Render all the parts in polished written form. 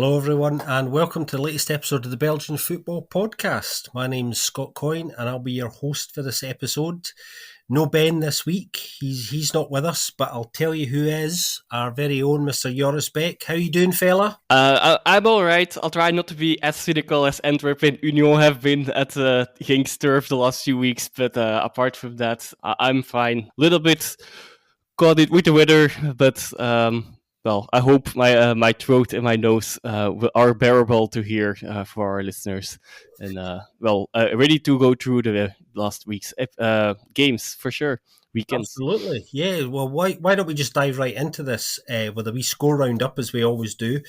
Hello everyone and welcome to the latest episode of the Belgian Football Podcast. My name's Scott Coyne and I'll be your host for this episode. No Ben this week, he's not with us, but I'll tell you who is, our very own Mr. Joris Beck. How you doing, fella? I'm alright. I'll try not to be as cynical as Antwerp and Union have been at Genk's turf the last few weeks, but apart from that, I'm fine. A little bit caught it with the weather, but well, I hope my throat and my nose are bearable to hear for our listeners. And ready to go through the last week's games for sure. Weekends. Absolutely, yeah. Well, why don't we just dive right into this with a wee score roundup as we always do.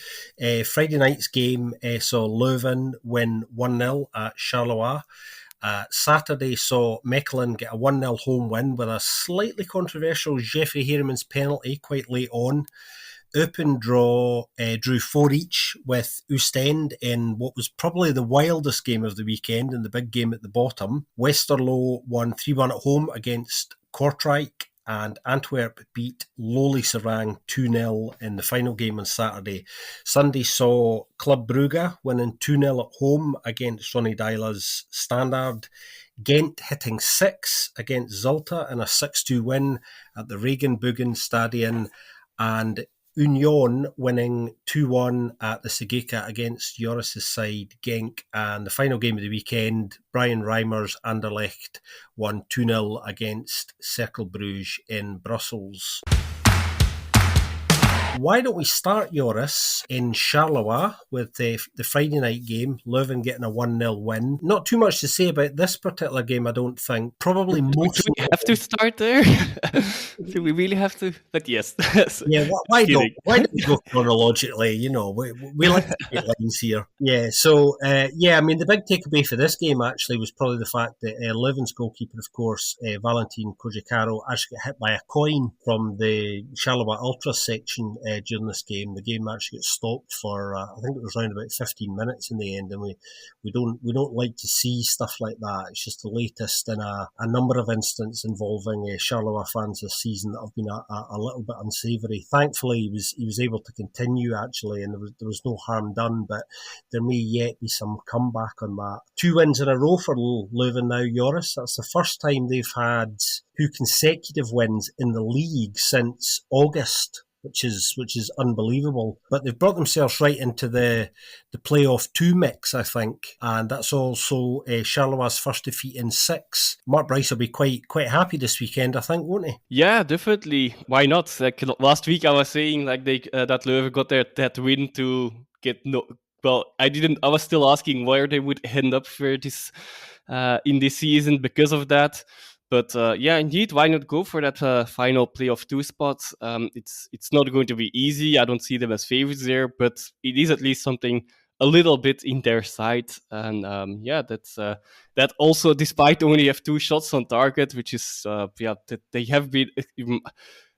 Friday night's game saw Leuven win 1-0 at Charleroi. Saturday saw Mechelen get a 1-0 home win with a slightly controversial Jeffrey Heeremans penalty quite late on. Eupen drew 4 each with Oostende in what was probably the wildest game of the weekend and the big game at the bottom. Westerlo won 3-1 at home against Kortrijk, and Antwerp beat lowly Serang 2-0 in the final game on Saturday. Sunday saw Club Brugge winning 2-0 at home against Ronny Deila's Standard. Gent hitting 6 against Zulte in a 6-2 win at the Regenbogen Stadion, and Union winning 2-1 at the Segeka against Joris' side, Genk. And the final game of the weekend, Brian Reimer's Anderlecht won 2-0 against Cercle Bruges in Brussels. Why don't we start, Joris, in Charleroi with the Friday night game, Leuven getting a 1-0 win. Not too much to say about this particular game, I don't think. Probably most... Do we have to start there? Do we really have to? But yes. Yeah, why don't we go chronologically? You know, we like to get lines here. Yeah, so, I mean, the big takeaway for this game, actually, was probably the fact that Leuven's goalkeeper, of course, Valentin Kojikaro, actually got hit by a coin from the Charleroi Ultra section during this game. The game actually got stopped for I think it was around about 15 minutes in the end, and we don't like to see stuff like that. It's just the latest in a number of instances involving Charleroi fans this season that have been a little bit unsavoury. Thankfully, he was able to continue actually, and there was no harm done. But there may yet be some comeback on that. 2 wins in a row for Leuven now, Joris. That's the first time they've had 2 consecutive wins in the league since August, which is unbelievable. But they've brought themselves right into the playoff 2 mix, I think. And that's also Charleroi first defeat in 6. Mark Bryce will be quite happy this weekend, I think, won't he? Yeah, definitely. Why not? Like last week I was saying like that Leuven got that win to get I was still asking where they would end up for this in this season because of that. But indeed, why not go for that final playoff 2 spot? It's not going to be easy. I don't see them as favorites there, but it is at least something a little bit in their side. And that's that also, despite only have 2 shots on target, which is they have been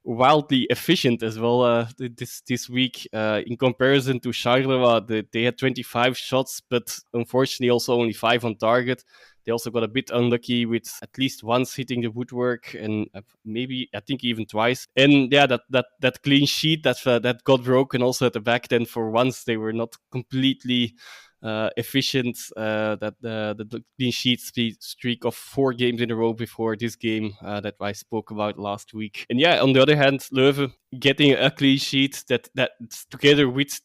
wildly efficient as well this week in comparison to Charleroi. They had 25 shots, but unfortunately also only 5 on target. They also got a bit unlucky with at least once hitting the woodwork, and maybe I think even twice. And yeah, that clean sheet that got broken also at the back. Then for once they were not completely efficient. That the clean sheet streak of 4 games in a row before this game that I spoke about last week. And yeah, on the other hand, Leuven getting a clean sheet that together with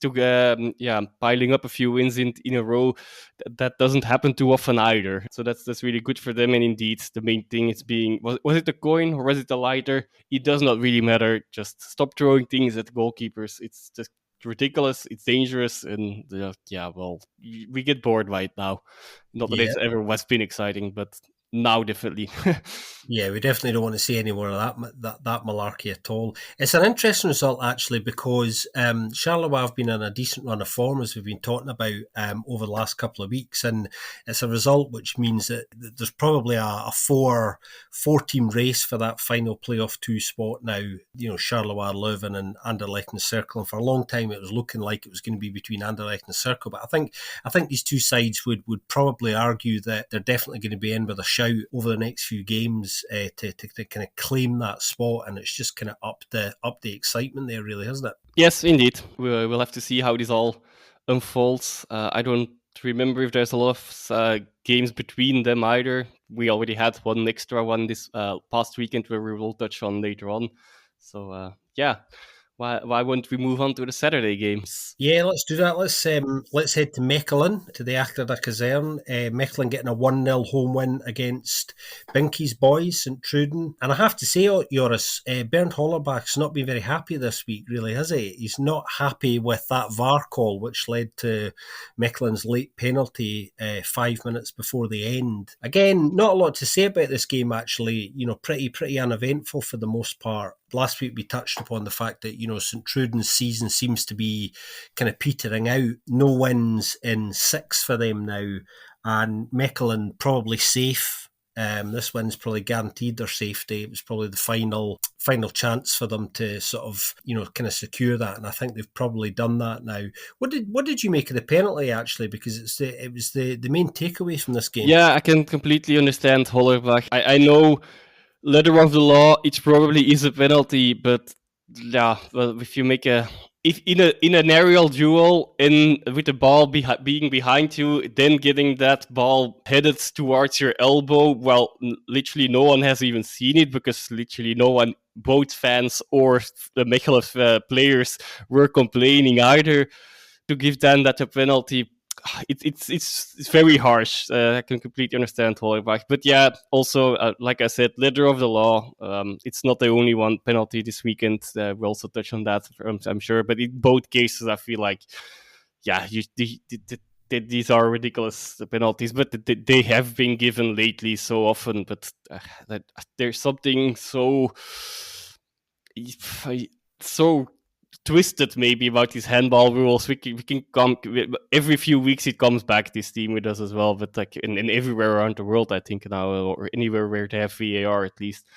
piling up a few wins in a row, that doesn't happen too often either. So that's really good for them. And indeed, the main thing is was it a coin or was it a lighter? It does not really matter. Just stop throwing things at goalkeepers. It's just ridiculous, it's dangerous, and we get bored right now. Not that it's ever was been exciting, but now definitely. Yeah, we definitely don't want to see any more of that malarkey at all. It's an interesting result, actually, because Charleroi have been on a decent run of form, as we've been talking about over the last couple of weeks, and it's a result which means that there's probably a four-team race for that final playoff 2 spot now. You know, Charleroi, Leuven and Anderlecht and Cercle, and for a long time it was looking like it was going to be between Anderlecht and Cercle, but I think these 2 sides would probably argue that they're definitely going to be in with a shout over the next few games to kind of claim that spot, and it's just kind of up the excitement there, really, hasn't it? Yes, indeed. We'll have to see how this all unfolds. I don't remember if there's a lot of games between them either. We already had one extra one this past weekend where we will touch on later on. So yeah, why won't we move on to the Saturday games? Yeah, let's do that. Let's head to Mechelen, to the Achter Kaserne. Mechelen getting a 1-0 home win against Binky's boys, St Truden. And I have to say, Joris, Bernd Hollerbach's not been very happy this week, really, has he? He's not happy with that VAR call, which led to Mechelen's late penalty 5 minutes before the end. Again, not a lot to say about this game, actually. Pretty uneventful for the most part. Last week we touched upon the fact that, St Truden's season seems to be kind of petering out. No wins in 6 for them now, and Mechelen probably safe. This win's probably guaranteed their safety. It was probably the final chance for them to sort of, kind of secure that, and I think they've probably done that now. What did you make of the penalty, actually? Because it was the main takeaway from this game. Yeah, I can completely understand Hollerbach. I know, letter of the law, it probably is a penalty, but yeah, well, if you make if in an aerial duel with the ball being behind you, then getting that ball headed towards your elbow, well, literally no one has even seen it, because literally no one, both fans or the Mechelen players, were complaining either. To give them that a penalty, it's very harsh. I can completely understand Hollerbach, but yeah, also like I said, letter of the law. It's not the only one penalty this weekend. We'll also touch on that, I'm sure. But in both cases, I feel like, yeah, these are ridiculous penalties, but they have been given lately so often. But that there's something so twisted maybe about these handball rules. We can come every few weeks, it comes back, this theme with us as well, but like in everywhere around the world, I think now, or anywhere where they have VAR at least.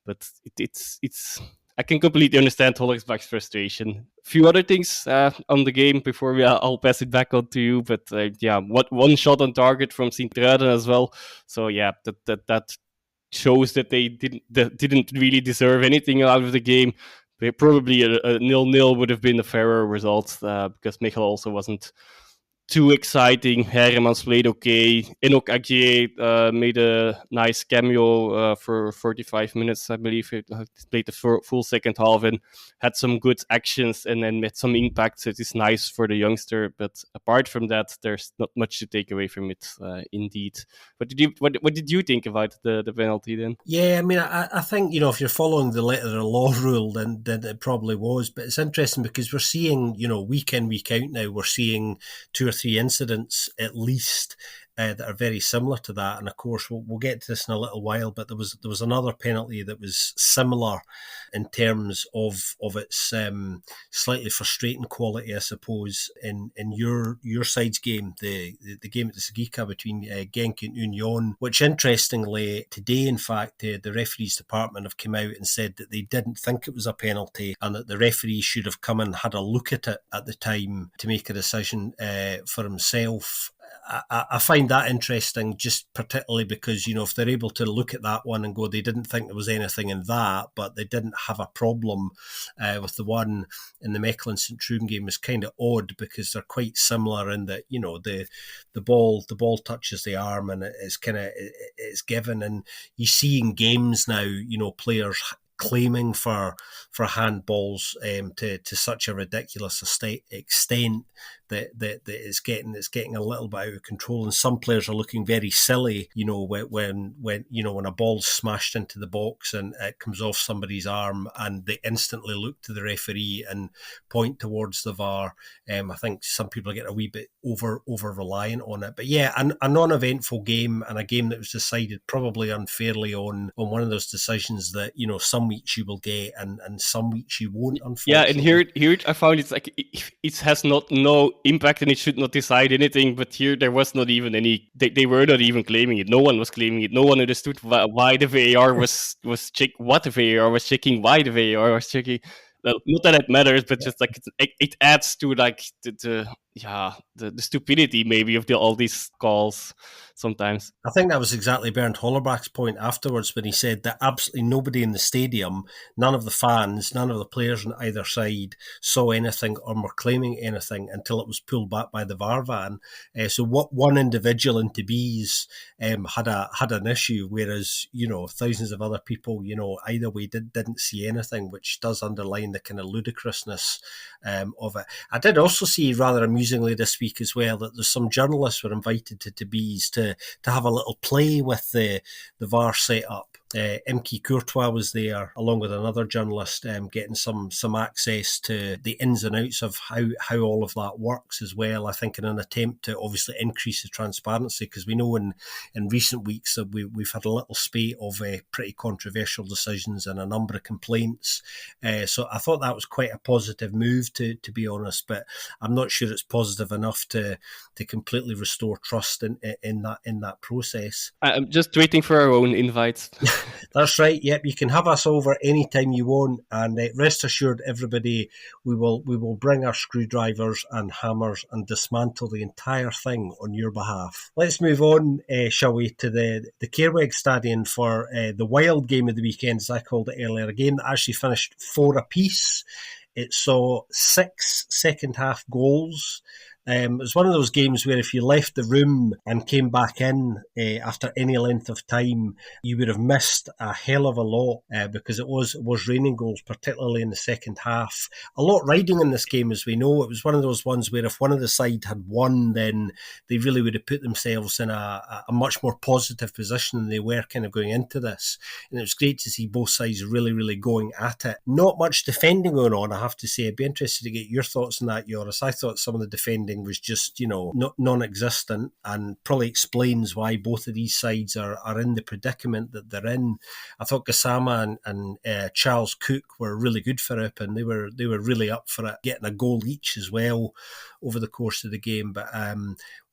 But it's I can completely understand Hollerbach's frustration. A few other things on the game before I'll pass it back on to you. But yeah, one shot on target from Sint-Truiden as well. So yeah, that shows that they didn't really deserve anything out of the game. Probably a 0-0 would have been a fairer result, because Mechelen also wasn't too exciting. Heremans played okay. Enoch Agier made a nice cameo for 45 minutes, I believe. He played the full second half and had some good actions and then made some impact. So it is nice for the youngster. But apart from that, there's not much to take away from it, indeed. What did you think about the penalty then? Yeah, I mean, I think, if you're following the letter of the law rule, then it probably was. But it's interesting because we're seeing, week in, week out now, we're seeing 2 or 3 incidents at least that are very similar to that. And of course, we'll get to this in a little while, but there was another penalty that was similar in terms of its slightly frustrating quality, I suppose, in your side's game, the game at the Sagica between Genk and Union, which interestingly today, in fact, the referees department have come out and said that they didn't think it was a penalty and that the referee should have come and had a look at it at the time to make a decision for himself. I find that interesting, just particularly because, if they're able to look at that one and go, they didn't think there was anything in that, but they didn't have a problem with the one in the Mechelen St Truden game, is kind of odd because they're quite similar in that, the ball touches the arm and it's given. And you see in games now, players claiming for handballs to such a ridiculous extent that it's getting a little bit out of control, and some players are looking very silly, when a ball's smashed into the box and it comes off somebody's arm and they instantly look to the referee and point towards the VAR. I think some people are getting a wee bit over reliant on it, but yeah, a non-eventful game, and a game that was decided probably unfairly on one of those decisions that, some weeks you will get and some weeks you won't, unfortunately. Yeah, and here I found it's like it has no impact and it should not decide anything, but here there was not even any, they were not even claiming it. No one was claiming it. No one understood why the VAR was what the VAR was checking, why the VAR was checking. Well, not that it matters, but just like it adds to like the the stupidity maybe of all these calls sometimes. I think that was exactly Bernd Hollerbach's point afterwards when he said that absolutely nobody in the stadium, none of the fans, none of the players on either side saw anything or were claiming anything until it was pulled back by the VAR van. So what one individual in Tabise had an issue, whereas thousands of other people, either way didn't see anything, which does underline the kind of ludicrousness of it. I did also see, rather amusingly this week as well, that there's some journalists were invited to Tabise to have a little play with the VAR setup. Imke Courtois was there along with another journalist, getting some access to the ins and outs of how all of that works as well. I think in an attempt to obviously increase the transparency, because we know in recent weeks that we've had a little spate of pretty controversial decisions and a number of complaints. So I thought that was quite a positive move, to be honest, but I'm not sure it's positive enough to completely restore trust in that process. I'm just waiting for our own invites. That's right. Yep, you can have us over anytime you want, and rest assured, everybody, we will bring our screwdrivers and hammers and dismantle the entire thing on your behalf. Let's move on, shall we, to the Cairweg Stadion for the wild game of the weekend, as I called it earlier, a game that actually finished 4 apiece. It saw 6 second half goals. It was one of those games where if you left the room and came back in after any length of time, you would have missed a hell of a lot because it was raining goals, particularly in the second half. A lot riding in this game, as we know. It was one of those ones where if one of the side had won, then they really would have put themselves in a much more positive position than they were kind of going into this. And it was great to see both sides really, really going at it. Not much defending going on, I have to say. I'd be interested to get your thoughts on that, Joris. I thought some of the defending was just, non-existent, and probably explains why both of these sides are in the predicament that they're in. I thought Gassama and Charles Cook were really good for Eupen. They were really up for it, getting a goal each as well over the course of the game. But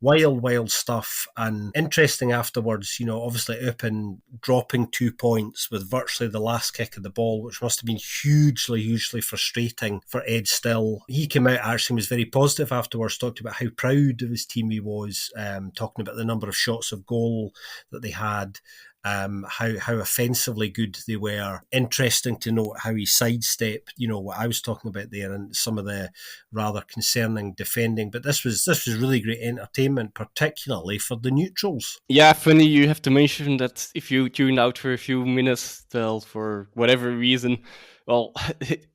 wild stuff, and interesting afterwards. Obviously Eupen dropping 2 points with virtually the last kick of the ball, which must have been hugely frustrating for Ed Still. He came out actually, was very positive afterwards, talked about how proud of his team he was, talking about the number of shots of goal that they had, how offensively good they were. Interesting to note how he sidestepped, what I was talking about there, and some of the rather concerning defending. But this was really great entertainment, particularly for the neutrals. Yeah, funny you have to mention that if you tune out for a few minutes, well, for whatever reason, well,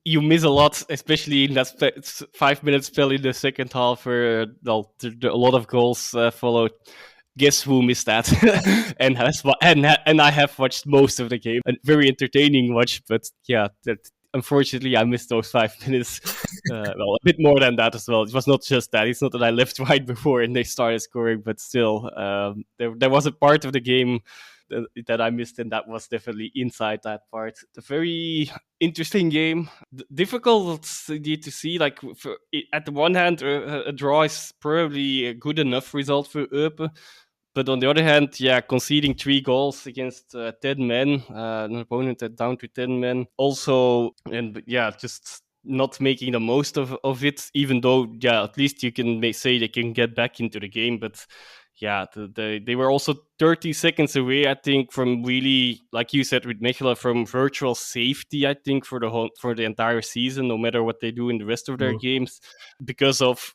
you miss a lot, especially in that 5 minute spell in the second half where a lot of goals followed. Guess who missed that? and I have watched most of the game. A very entertaining watch, but yeah, unfortunately I missed those 5 minutes. A bit more than that as well. It was not just that. It's not that I left right before and they started scoring, but still, there was a part of the game that I missed, and that was definitely inside that part. A very interesting game. Difficult to see. At the one hand, a draw is probably a good enough result for Eupen. But on the other hand, conceding 3 goals against 10 men, an opponent down to 10 men. Also, and just not making the most of it, even though, at least you can say they can get back into the game. But they were also 30 seconds away, I think, from really, like you said with Mechelen, from virtual safety, I think, for the entire season, no matter what they do in the rest of their games. Because of,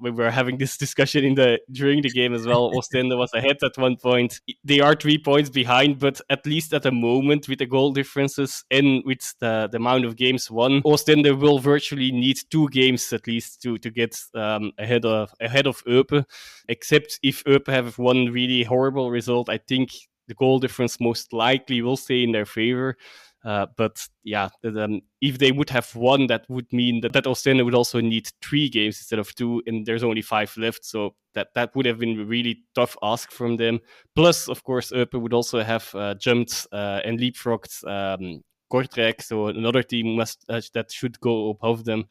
we were having this discussion during the game as well. Ostende was ahead at one point. They are 3 points behind, but at least at the moment, with the goal differences and with the amount of games won, Ostende will virtually need 2 games at least to get ahead of Eupen, except if Eupen have one really horrible result. I think the goal difference most likely will stay in their favor. But if they would have won, that would mean that Ostende would also need 3 games instead of 2, and there's only 5 left. So that would have been a really tough ask from them. Plus, of course, Eupen would also have jumped and leapfrogged Kortrijk, so another team that should go above them.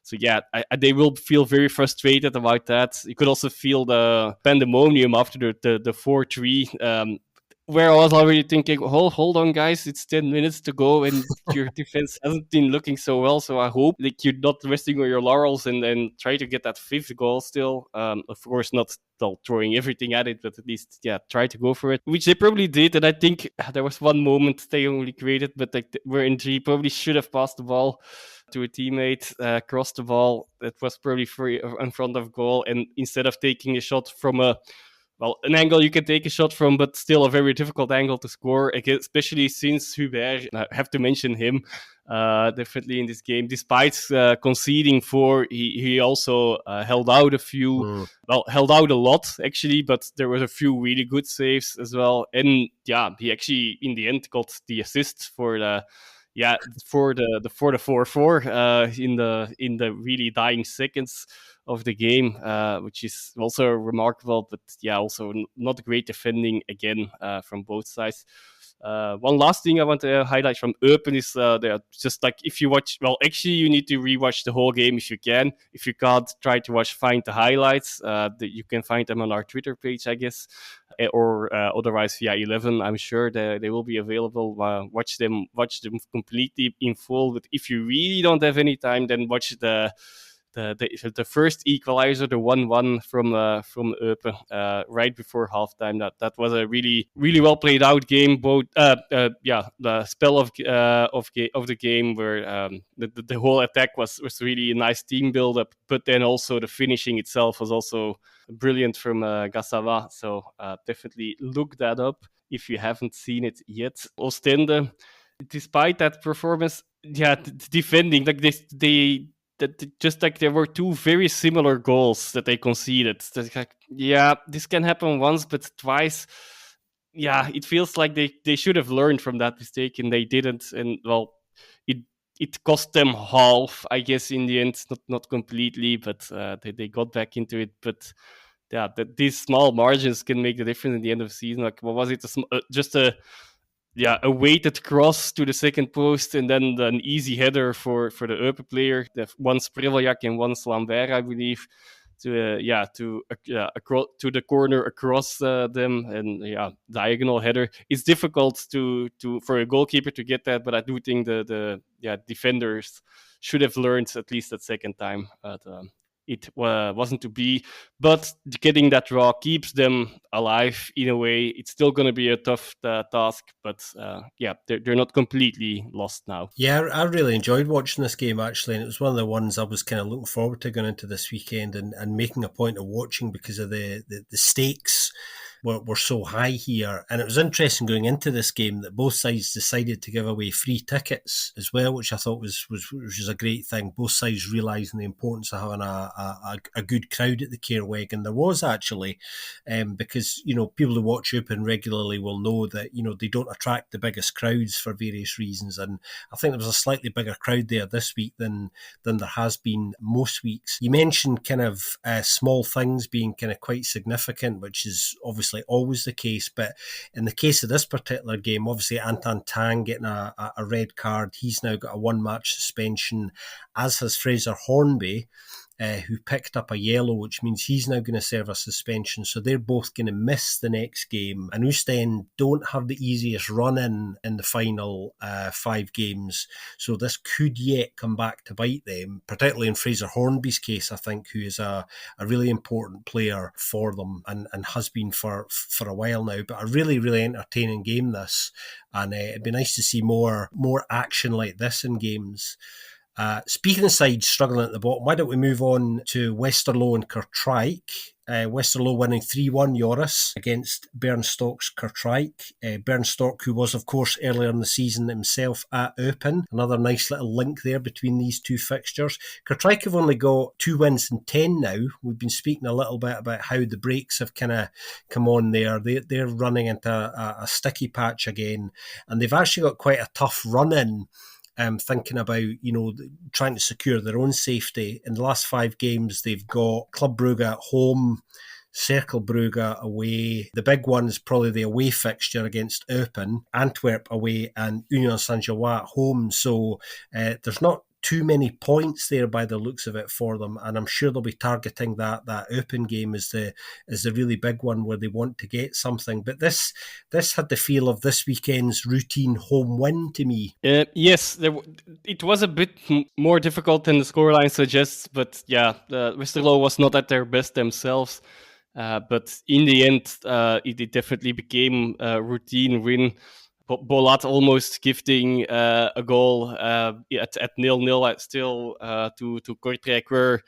So they will feel very frustrated about that. You could also feel the pandemonium after the 4-3. where I was already thinking, hold on, guys, it's 10 minutes to go, and your defense hasn't been looking so well. So I hope like you're not resting on your laurels and try to get that fifth goal still. Of course, not throwing everything at it, but at least try to go for it, which they probably did. And I think there was one moment they only created, but like where G probably should have passed the ball to a teammate, crossed the ball that was probably free in front of goal, and instead of taking a shot from an angle you can take a shot from, but still a very difficult angle to score, especially since Hubert, I have to mention him, definitely in this game. Despite conceding 4, he also held out held out a lot, actually, but there were a few really good saves as well. And he actually, in the end, got the assist for the 4-4 in the really dying seconds of the game, which is also remarkable, but also not great defending again from both sides. One last thing I want to highlight from Eupen is they're just like, if you watch, actually you need to rewatch the whole game if you can. If you can't, try to find the highlights. You can find them on our Twitter page, I guess, or otherwise via 11. I'm sure they will be available. Watch them completely in full. But if you really don't have any time, then watch the first equalizer, the 1-1 from Eupen, right before halftime. That was a really really well played out game. Both the spell of the game where the whole attack was really a nice team build up, but then also the finishing itself was also brilliant from Gassava. So definitely look that up if you haven't seen it yet. Ostende, despite that performance, defending like they that just like there were 2 very similar goals that they conceded. Like, this can happen once, but twice, it feels like they should have learned from that mistake, and they didn't. And it cost them half, I guess, in the end. Not completely, but they got back into it. But these small margins can make the difference in the end of the season. Like, what was it? Just a weighted cross to the second post, and then an easy header for the Eupen player. One Spreveljak and one Lambert, I believe, to the corner across them, and diagonal header. It's difficult to for a goalkeeper to get that, but I do think the defenders should have learned at least that second time. It wasn't to be, but getting that draw keeps them alive in a way. It's still going to be a tough task, but they're not completely lost now. Yeah, I really enjoyed watching this game, actually, and it was one of the ones I was kind of looking forward to going into this weekend and making a point of watching because of the stakes were so high here. And it was interesting going into this game that both sides decided to give away free tickets as well, which I thought was a great thing. Both sides realising the importance of having a good crowd at the Waregem. And there was actually, because, people who watch Eupen regularly will know that, they don't attract the biggest crowds for various reasons. And I think there was a slightly bigger crowd there this week than there has been most weeks. You mentioned kind of small things being kind of quite significant, which is obviously always the case, but in the case of this particular game, obviously Anton Tang getting a red card, he's now got a 1-match suspension, as has Fraser Hornby, who picked up a yellow, which means he's now going to serve a suspension. So they're both going to miss the next game. And Oostende don't have the easiest run in the final 5 games. So this could yet come back to bite them, particularly in Fraser Hornby's case, I think, who is a really important player for them and has been for a while now. But a really, really entertaining game, this. And it'd be nice to see more action like this in games. Speaking of sides struggling at the bottom, why don't we move on to Westerlo and Kortrijk? Westerlo winning 3-1 Joris against Bernstok's Kortrijk. Bernstok, who was, of course, earlier in the season himself at Eupen. Another nice little link there between these 2 fixtures. Kortrijk have only got 2 wins in 10 now. We've been speaking a little bit about how the breaks have kind of come on there. They're running into a sticky patch again, and they've actually got quite a tough run-in. Thinking about, trying to secure their own safety. In the last 5 games, they've got Club Brugge at home, Cercle Brugge away. The big one is probably the away fixture against Eupen, Antwerp away, and Union St Gilloise at home. So there's not too many points there by the looks of it for them, and I'm sure they'll be targeting that Eupen game as the really big one where they want to get something. But this had the feel of this weekend's routine home win to me. Yes, it was a bit more difficult than the scoreline suggests, but yeah, Westerlo was not at their best themselves. But in the end, it definitely became a routine win. Bolat almost gifting a goal at 0-0 still to Kortrijk, where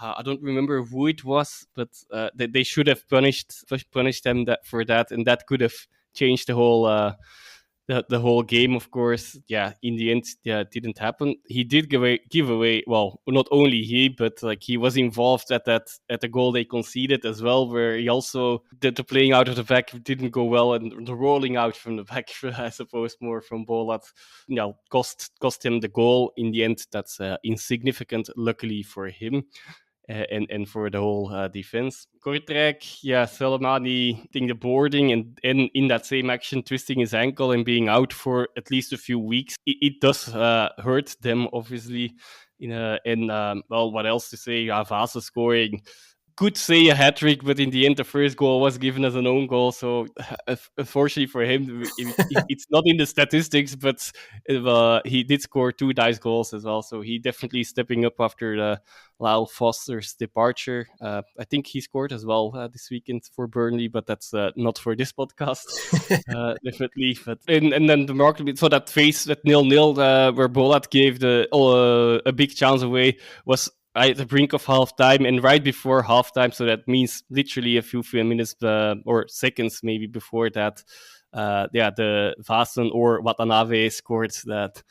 I don't remember who it was, but they should have punished them for that, and that could have changed the whole game, of course. Yeah, in the end, it didn't happen. He did give away. Well, not only he, but like he was involved at the goal they conceded as well, where he also did the playing out of the back didn't go well, and the rolling out from the back, I suppose, more from Bolat, cost him the goal. In the end, that's insignificant, luckily for him. And for the whole defense. Kortrijk, Soleimani taking the boarding and in that same action twisting his ankle and being out for at least a few weeks. It does hurt them, obviously. What else to say? Vasa scoring. Could say a hat-trick, but in the end, the first goal was given as an own goal. So, unfortunately for him, it's not in the statistics, but he did score 2 nice goals as well. So, he definitely stepping up after Lyle Foster's departure. I think he scored as well this weekend for Burnley, but that's not for this podcast, definitely. But and then the market, so that phase at 0-0 where Bolat gave a big chance away was at the brink of halftime and right before halftime. So that means literally a few minutes or seconds maybe before that. The Vasen or Watanabe scored the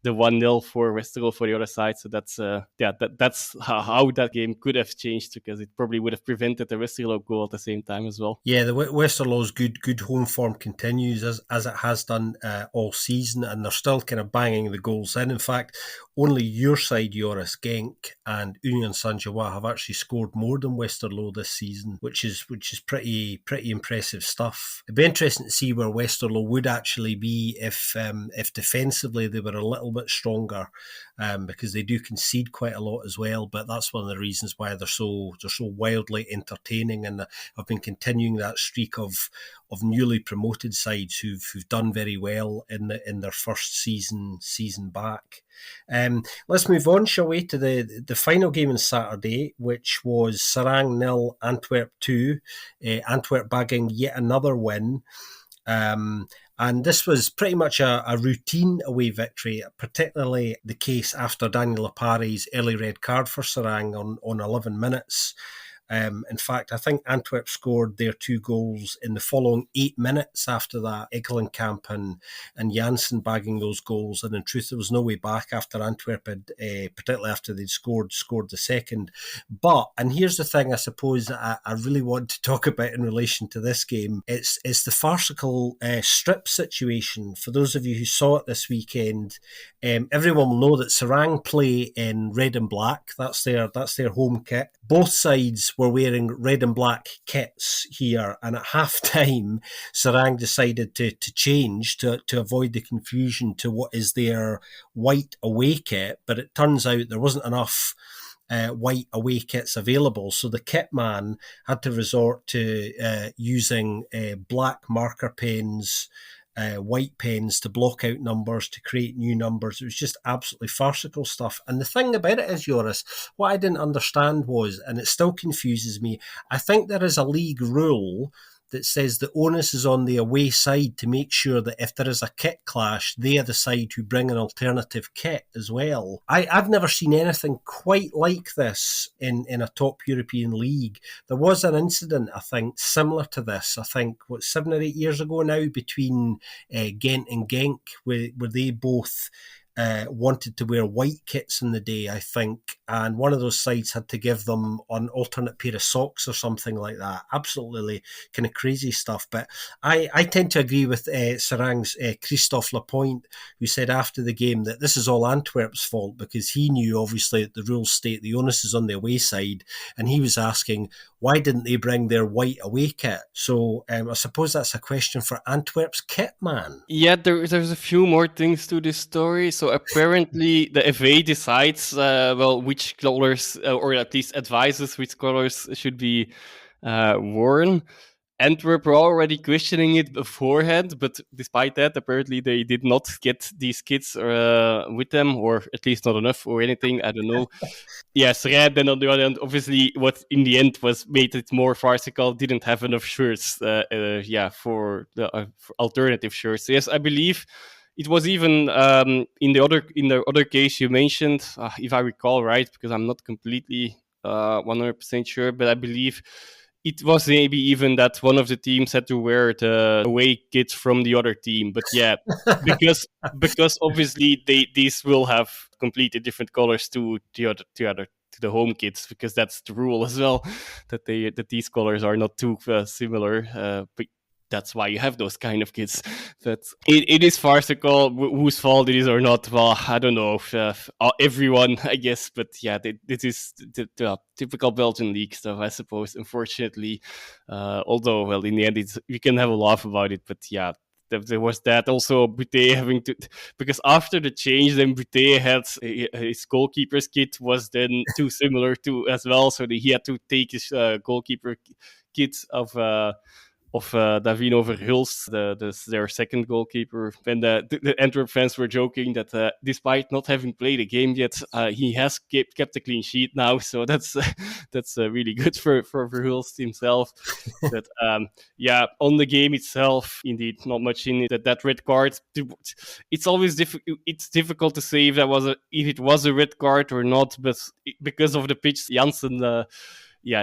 1-0 for Westerlo for the other side. So that's that's how that game could have changed, because it probably would have prevented the Westerlo goal at the same time as well. Yeah, the Westerlo's good home form continues as it has done all season, and they're still kind of banging the goals in. In fact, only your side, Joris, Genk and Union St Gilloise have actually scored more than Westerlo this season, which is pretty impressive stuff. It'd be interesting to see where Westerlo would actually be if defensively they were a little bit stronger, because they do concede quite a lot as well. But that's one of the reasons why they're so wildly entertaining, and have been continuing that streak of newly promoted sides who've done very well in their first season back. Let's move on, shall we, to the final game on Saturday, which was Serang 0, Antwerp 2. Antwerp bagging yet another win. And this was pretty much a routine away victory, particularly the case after Daniel Lapari's early red card for Serang on 11 minutes. In fact, I think Antwerp scored their 2 goals in the following 8 minutes after that. Egelenkamp and Janssen bagging those goals, and in truth, there was no way back after Antwerp had, particularly after they'd scored the second. But, and here's the thing, I suppose I really want to talk about in relation to this game. It's the farcical strip situation. For those of you who saw it this weekend, everyone will know that Serang play in red and black. That's their home kit. Both sides were wearing red and black kits here, and at half-time, Serang decided to change to avoid the confusion to what is their white away kit, but it turns out there wasn't enough white away kits available, so the kit man had to resort to using black marker pens, white pens to block out numbers, to create new numbers. It was just absolutely farcical stuff. And the thing about it is, Joris, what I didn't understand was, and it still confuses me, I think there is a league rule that says the onus is on the away side to make sure that if there is a kit clash, they are the side who bring an alternative kit as well. I've never seen anything quite like this in a top European league. There was an incident, I think, similar to this, 7 or 8 years ago now, between Gent and Genk, where they both wanted to wear white kits in the day, I think, and one of those sides had to give them an alternate pair of socks or something like that. Absolutely kind of crazy stuff. But I tend to agree with Serang's Christophe Lapointe, who said after the game that this is all Antwerp's fault, because he knew, obviously, that the rules state the onus is on the away side, and he was asking, why didn't they bring their white away kit? So I suppose that's a question for Antwerp's kit man. Yeah, there's a few more things to this story. So So apparently the FA decides, which colors, or at least advises which colors should be worn. Antwerp were already questioning it beforehand, but despite that, apparently they did not get these kits with them, or at least not enough or anything. I don't know. Yes, Red, then on the other hand, obviously, what in the end was made it more farcical, didn't have enough shirts, for the for alternative shirts. Yes, I believe it was even in the other case you mentioned, if I recall right, because I'm not completely 100% sure, but I believe it was maybe even that one of the teams had to wear the away kit from the other team. But yeah, because obviously these will have completely different colors to the home kits, because that's the rule as well, that these colors are not too similar. But that's why you have those kind of kits. That it is farcical. Whose fault it is or not, well, I don't know. Everyone, I guess. But yeah, this is the typical Belgian league stuff, I suppose. Unfortunately, although, well, in the end, we can have a laugh about it. But yeah, there was that also. Boutet having to, because after the change, then Boutet had his goalkeeper's kit was then too similar to as well, so he had to take his goalkeeper kit of Davino Verhulst, their second goalkeeper. And the Antwerp fans were joking that despite not having played a game yet, he has kept a clean sheet now. So that's that's really good for Verhulst himself. But on the game itself, indeed, not much in it. That red card, it's always it's difficult to say if it was a red card or not. But because of the pitch, Janssen.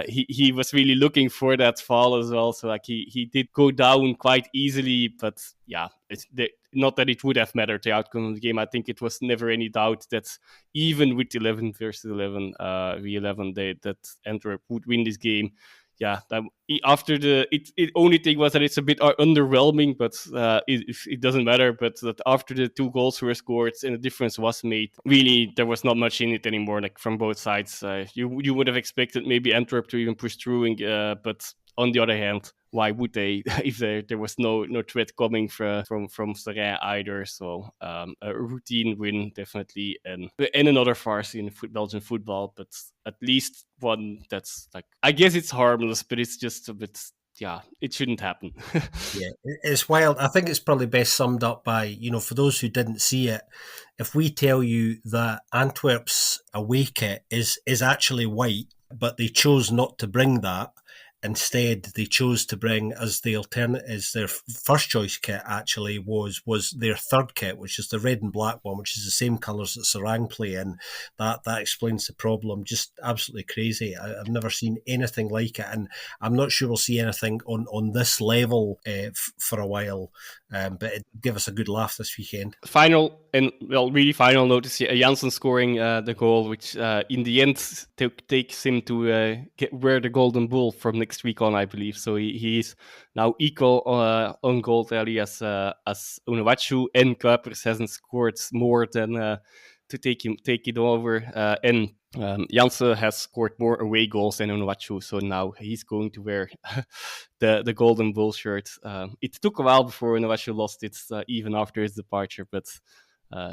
He was really looking for that fall as well. So like he did go down quite easily, but yeah, not that it would have mattered the outcome of the game. I think it was never any doubt that even with 11 versus 11, V11, that Antwerp would win this game. Yeah, after it only thing was that it's a bit underwhelming, but it doesn't matter. But that after the 2 goals were scored and the difference was made, really there was not much in it anymore. Like from both sides, you would have expected maybe Antwerp to even push through, but on the other hand, why would they if there was no threat coming from Serrain either? So a routine win definitely, and another farce in Belgian football, but at least one that's like, I guess it's harmless, but it's just a bit. Yeah, it shouldn't happen. Yeah, it's wild. I think it's probably best summed up by, for those who didn't see it, if we tell you that Antwerp's away kit is actually white, but they chose not to bring that. Instead, they chose to bring as the alternate, as their first choice kit actually was their third kit, which is the red and black one, which is the same colours that Sarang play in. That explains the problem. Just absolutely crazy. I've never seen anything like it, and I'm not sure we'll see anything on this level for a while. But it gave us a good laugh this weekend. Really final notice here, Janssen scoring the goal, which in the end takes him to wear the golden bull from next week on, I believe. So he is now equal on goal tally as Unuwachu, and Kuipers hasn't scored more than to take it over. And Janssen has scored more away goals than Unuwachu, so now he's going to wear the golden bull shirt. It took a while before Unuwachu lost it, even after his departure, but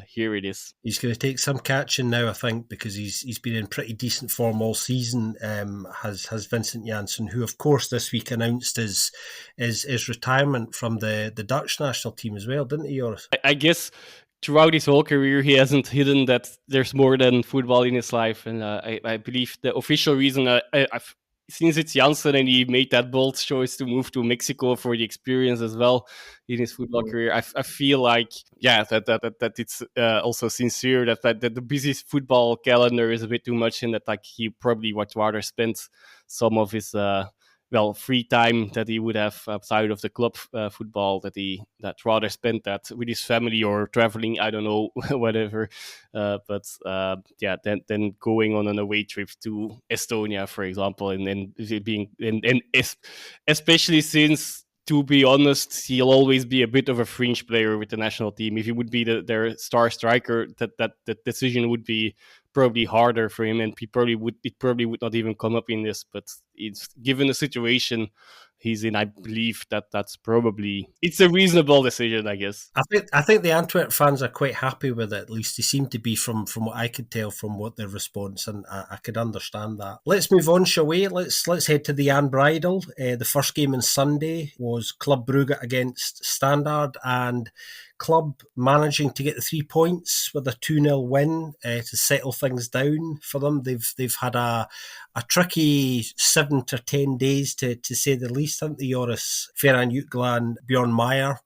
here it is. He's going to take some catching now, I think, because he's been in pretty decent form all season. Has Vincent Janssen, who of course this week announced his retirement from the Dutch national team as well, didn't he, Joris? I guess throughout his whole career, he hasn't hidden that there's more than football in his life, and I believe the official reason, since it's Janssen and he made that bold choice to move to Mexico for the experience as well in his football career, I feel like, that it's also sincere, that the busy football calendar is a bit too much, and that like he probably would rather spend some of his free time that he would have outside of the club football, that rather spent that with his family or traveling, I don't know, whatever. Then going on an away trip to Estonia, for example, and especially since, to be honest, he'll always be a bit of a fringe player with the national team. If he would be their star striker, that decision would be probably harder for him, and it probably would not even come up in this. But it's given the situation, he's in. I believe that's probably it's a reasonable decision, I guess. I think the Antwerp fans are quite happy with it. At least they seem to be from what I could tell from what their response, and I could understand that. Let's move on, shall we? Let's head to the Jan Bridal. The first game on Sunday was Club Brugge against Standard, and Club managing to get the 3 points with a 2-0 win to settle things down for them. They've had a tricky 7 to 10 days to say the least, haven't they, Joris? Ferran Jutgla and Bjorn Meyer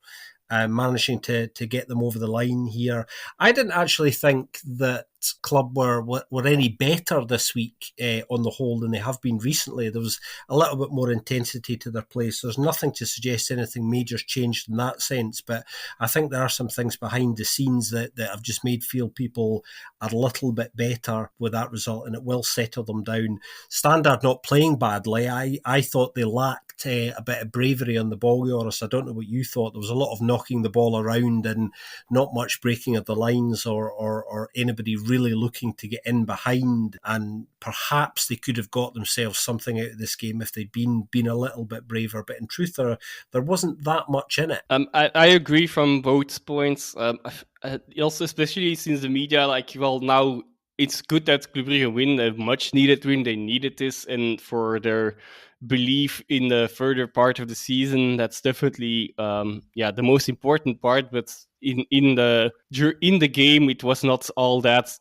managing to get them over the line here. I didn't actually think that Club were any better this week on the whole than they have been recently. There was a little bit more intensity to their play, so there's nothing to suggest anything major's changed in that sense, but I think there are some things behind the scenes that have just made feel people are a little bit better with that result, and it will settle them down. Standard not playing badly. I thought they lacked a bit of bravery on the ball, Joris. I don't know what you thought. There was a lot of knocking the ball around and not much breaking of the lines or anybody really looking to get in behind, and perhaps they could have got themselves something out of this game if they'd been a little bit braver, but in truth there wasn't that much in it. I agree from both points. Also, especially since the media, now it's good that Club Brugge win, a much needed win. They needed this, and for their belief in the further part of the season, that's definitely the most important part. But in the game, it was not all that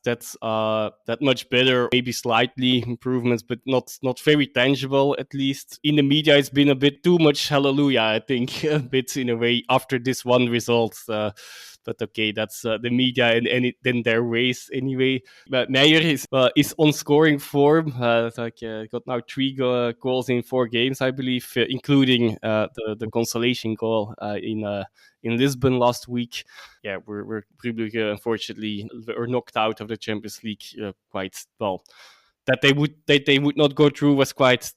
much better. Maybe slightly improvements, but not very tangible. At least in the media, it's been a bit too much hallelujah. I think a bit in a way after this one result. But okay, that's the media and then their ways anyway. But Meyer is on scoring form. Got now 3 goals in 4 games, I believe, including the consolation goal in Lisbon last week. Yeah, we're Brugge, unfortunately, were knocked out of the Champions League quite well. That they would not go through was quite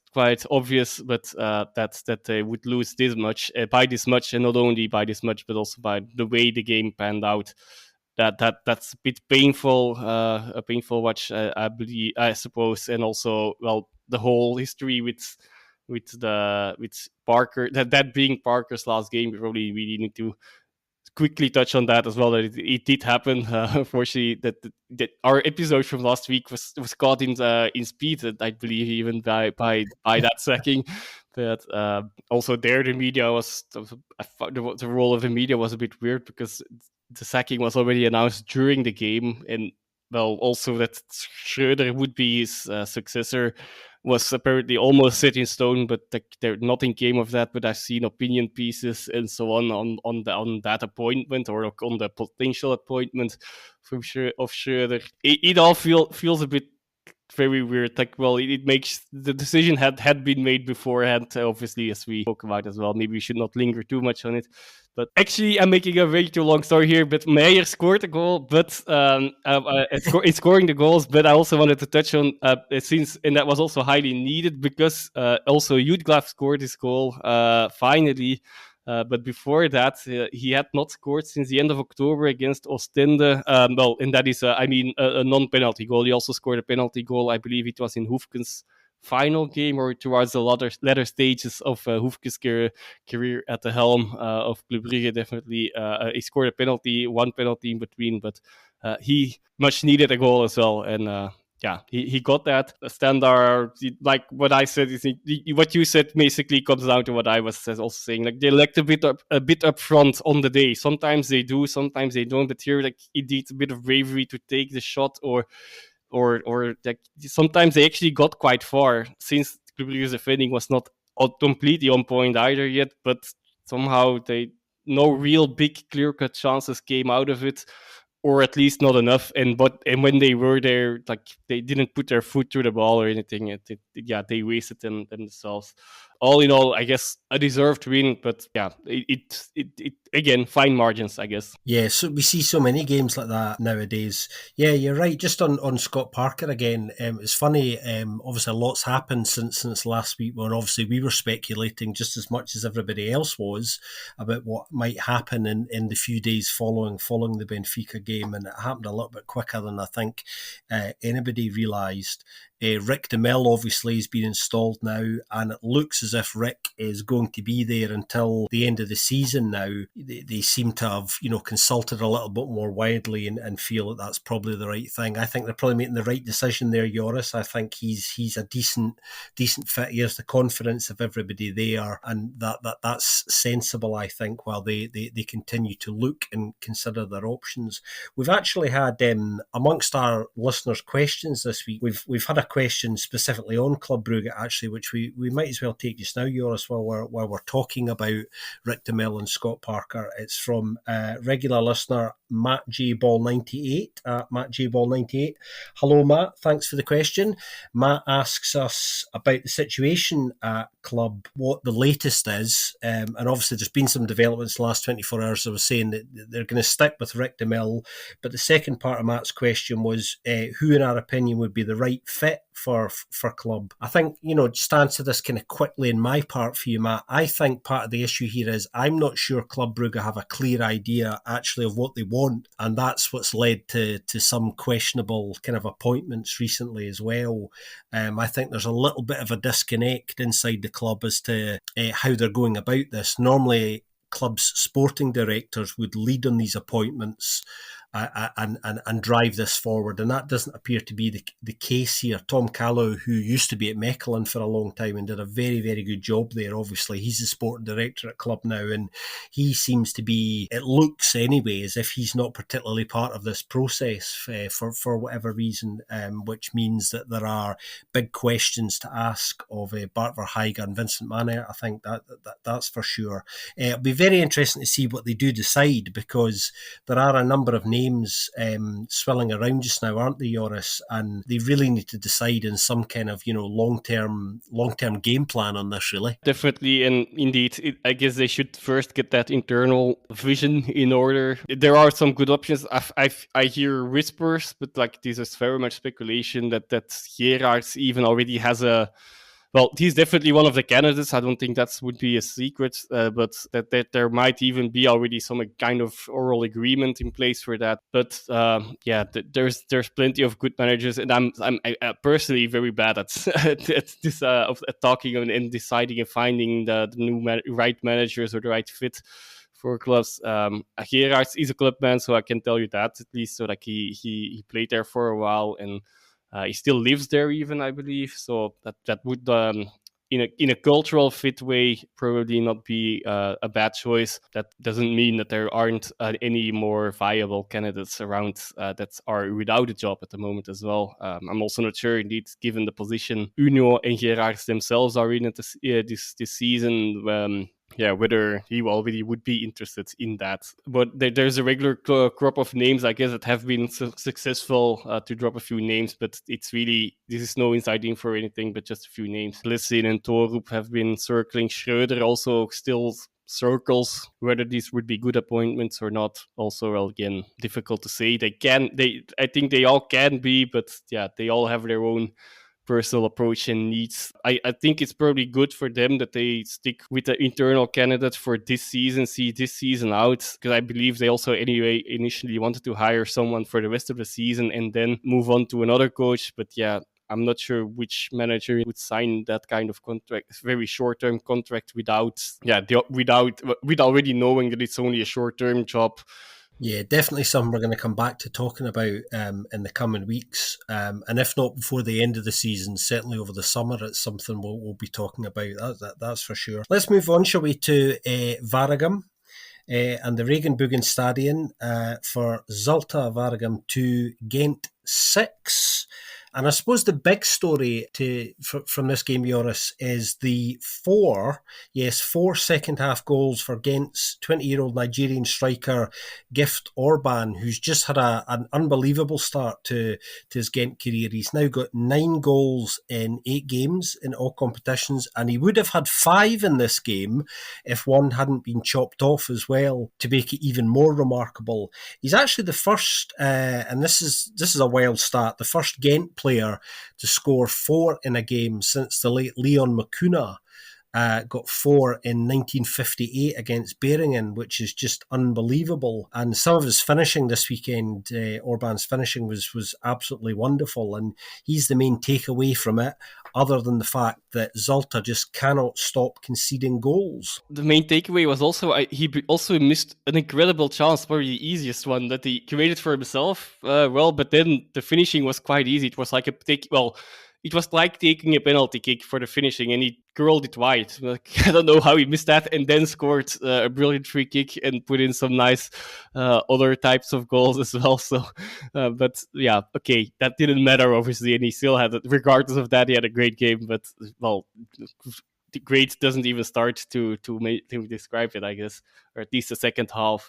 obvious, but that they would lose this much by this much, and not only by this much, but also by the way the game panned out. That's a bit painful, a painful watch, I suppose, and also the whole history with Parker, that being Parker's last game. We probably really need to quickly touch on that as well. That it did happen. Unfortunately, that our episode from last week was caught in speed. I believe even by that sacking. But also there, the media the role of the media was a bit weird because the sacking was already announced during the game, and also that Schreuder would be his successor was apparently almost set in stone, but nothing came of that. But I've seen opinion pieces and so on that appointment, or on the potential appointment of Schreuder. It all feels a bit very weird. It makes the decision had been made beforehand, obviously, as we spoke about as well. Maybe we should not linger too much on it. But actually, I'm making a way too long story here. But Meyer scored a goal, but in scoring the goals. But I also wanted to touch on and that was also highly needed because also Jutgla scored his goal finally. But before that, he had not scored since the end of October against Ostende. And that is, a non-penalty goal. He also scored a penalty goal. I believe it was in Hoefken's final game or towards the latter stages of Hoefke's career at the helm of Club Brugge. Definitely, he scored a penalty, one penalty in between, but he much needed a goal as well. And he got that. Standard, like what I said, what you said basically comes down to what I was also saying. Like they lacked a bit up front on the day. Sometimes they do, sometimes they don't. But here, it needs a bit of bravery to take the shot, or sometimes they actually got quite far. Since Club Brugge's defending was not completely on point either yet, but somehow no real big clear-cut chances came out of it. Or at least not enough, and when they were there, they didn't put their foot through the ball or anything. They wasted themselves. All in all, I guess a deserved win, but it again, fine margins, I guess. Yeah, so we see so many games like that nowadays. Yeah, you're right. Just on Scott Parker again, it's funny. Obviously, a lot's happened since last week. When obviously we were speculating just as much as everybody else was about what might happen in the few days following the Benfica game, and it happened a little bit quicker than I think anybody realised. Rick DeMille obviously has been installed now, and it looks as if Rick is going to be there until the end of the season now. They seem to have, consulted a little bit more widely and feel that that's probably the right thing. I think they're probably making the right decision there, Joris. I think he's a decent fit. He has the confidence of everybody there, and that's sensible, I think, while they continue to look and consider their options. We've actually had, amongst our listeners' questions this week, we've had a question specifically on Club Brugge, actually, which we might as well take just now, Joris, while we're talking about Rick DeMille and Scott Parker. It's from regular listener Matt J Ball 98. Matt J Ball 98. Hello, Matt. Thanks for the question. Matt asks us about the situation at club, what the latest is, and obviously there's been some developments the last 24 hours. I was saying that they're going to stick with Rick DeMille, but the second part of Matt's question was who, in our opinion, would be the right fit for club. I think, just to answer this kind of quickly in my part for you, Matt, I think part of the issue here is I'm not sure Club Brugge have a clear idea actually of what they want, and that's what's led to some questionable kind of appointments recently as well. I think there's a little bit of a disconnect inside the club as to how they're going about this. Normally, clubs' sporting directors would lead on these appointments and drive this forward, and that doesn't appear to be the case here. Tom Callow, who used to be at Mechelen for a long time and did a very, very good job there, obviously he's the sporting director at club now, and he seems to be, it looks anyway, as if he's not particularly part of this process for whatever reason, which means that there are big questions to ask of Bart Verheijen and Vincent Manner. I think that's for sure. It'll be very interesting to see what they do decide, because there are a number of names swirling around just now, aren't they, Joris? And they really need to decide in some kind of long-term game plan on this, really. Definitely, and indeed, I guess they should first get that internal vision in order. There are some good options. I hear whispers, but this is very much speculation that Gerards even already has a. Well, he's definitely one of the candidates. I don't think that would be a secret, but that there might even be already some kind of oral agreement in place for that. But there's plenty of good managers, and I'm personally very bad at this at talking and deciding and finding the new right managers or the right fit for clubs. Gerards is a club man, so I can tell you that at least. So he played there for a while, and he still lives there, even, I believe. So that would, in a cultural fit way, probably not be a bad choice. That doesn't mean that there aren't any more viable candidates around that are without a job at the moment as well. I'm also not sure, indeed, given the position Union and Gerards themselves are in this season. Whether he already would be interested in that. But there's a regular crop of names, I guess, that have been successful to drop a few names, but it's really, this is no inside info or anything, but just a few names. Blessing and Torup have been circling. Schreuder also still circles. Whether these would be good appointments or not, also, again, difficult to say. I think they all can be, but they all have their own personal approach and needs. I think it's probably good for them that they stick with the internal candidate for this season, see this season out, because I believe they also anyway initially wanted to hire someone for the rest of the season and then move on to another coach. But I'm not sure which manager would sign that kind of contract, very short-term contract without already knowing that it's only a short-term job. Yeah, definitely something we're going to come back to talking about in the coming weeks. And if not before the end of the season, certainly over the summer, it's something we'll be talking about. That's for sure. Let's move on, shall we, to Waregem and the Regenbogen Stadion for Zulte Waregem 2, Gent 6. And I suppose the big story from this game, Joris, is the four second-half goals for Gent's 20-year-old Nigerian striker, Gift Orban, who's just had an unbelievable start to his Gent career. He's now got 9 goals in 8 games in all competitions, and he would have had 5 in this game if one hadn't been chopped off as well, to make it even more remarkable. He's actually the first, and this is a wild stat, the first Gent player to score 4 in a game since the late Leon Makuna got 4 in 1958 against Beringen, which is just unbelievable. And some of his finishing this weekend, Orban's finishing was absolutely wonderful. And he's the main takeaway from it, other than the fact that Zulte just cannot stop conceding goals. The main takeaway was also he also missed an incredible chance, probably the easiest one that he created for himself. But then the finishing was quite easy. It was like it was like taking a penalty kick for the finishing, and he curled it wide. I don't know how he missed that, and then scored a brilliant free kick and put in some nice other types of goals as well. So, but yeah, okay, that didn't matter obviously, and he still had it. Regardless of that, he had a great game. But well, the great doesn't even start to describe it, I guess, or at least the second half.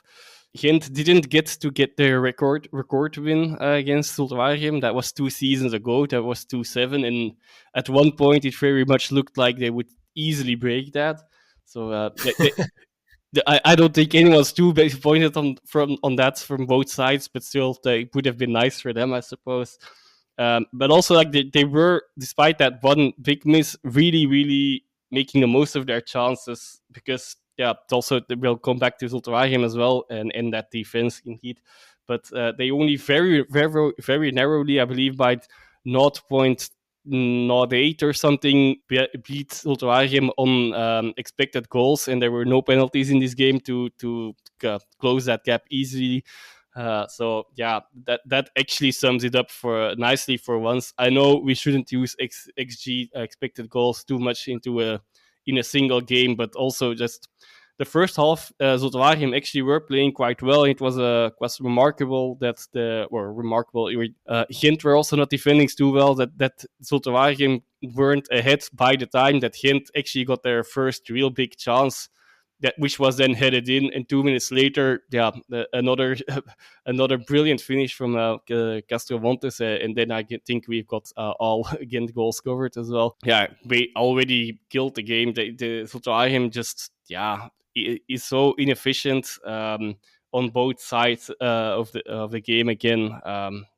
Gent didn't get their record win against Zulte Waregem. That was 2 seasons ago. That was 2-7, and at one point it very much looked like they would easily break that. So I don't think anyone's too disappointed on that from both sides, but still, it would have been nice for them, I suppose. But also, like they were, despite that one big miss, really, really making the most of their chances, because it's also, we'll come back to Zulte Waregem as well, and in that defense indeed. But they only very, very, very narrowly, I believe, by 0.08 or something, beat Zulte Waregem on expected goals, and there were no penalties in this game to close that gap easily. So yeah, that actually sums it up for nicely for once. I know we shouldn't use XG, expected goals, too much in a single game, but also just the first half, Zulte Waregem actually were playing quite well. It was remarkable that Gent were also not defending too well. That Zulte Waregem weren't ahead by the time that Gent actually got their first real big chance, which was then headed in, and 2 minutes later, another brilliant finish from Castro Montes, and then I think we've got all again goals covered as well. Yeah, we already killed the game. The Zulte Waregem just is so inefficient on both sides of the game again.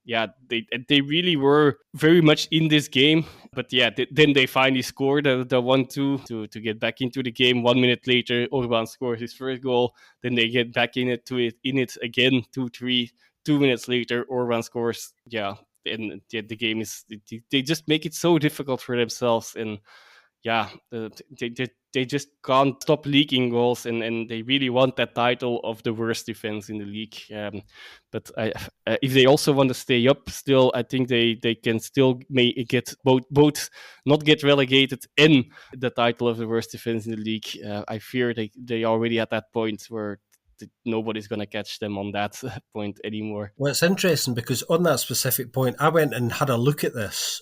They really were very much in this game, but then they finally scored the 1-2 to get back into the game. 1 minute later, Orban scores his first goal. Then they get back in it again, 2-3. 2 minutes later, Orban scores. And the game is, they just make it so difficult for themselves, and they just can't stop leaking goals, and they really want that title of the worst defense in the league. But if they also want to stay up still, I think they can still get both not get relegated and the title of the worst defense in the league. I fear they already at that point where nobody's going to catch them on that point anymore. Well, it's interesting because on that specific point, I went and had a look at this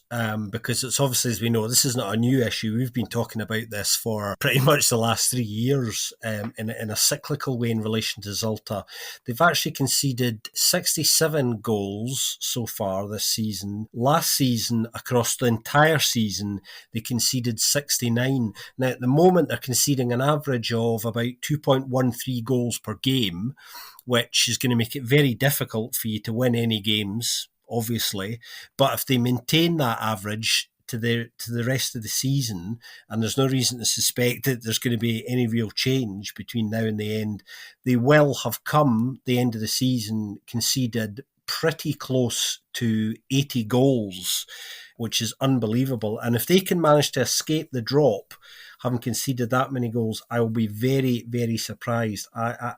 because it's obviously, as we know, this is not a new issue. We've been talking about this for pretty much the last 3 years in a cyclical way in relation to Zulte. They've actually conceded 67 goals so far this season. Last season, across the entire season, they conceded 69. Now, at the moment, they're conceding an average of about 2.13 goals per game, which is going to make it very difficult for you to win any games, obviously. But if they maintain that average to the rest of the season, and there's no reason to suspect that there's going to be any real change between now and the end, they will have come the end of the season conceded pretty close to 80 goals, which is unbelievable. And if they can manage to escape the drop, having conceded that many goals, I will be very, very surprised,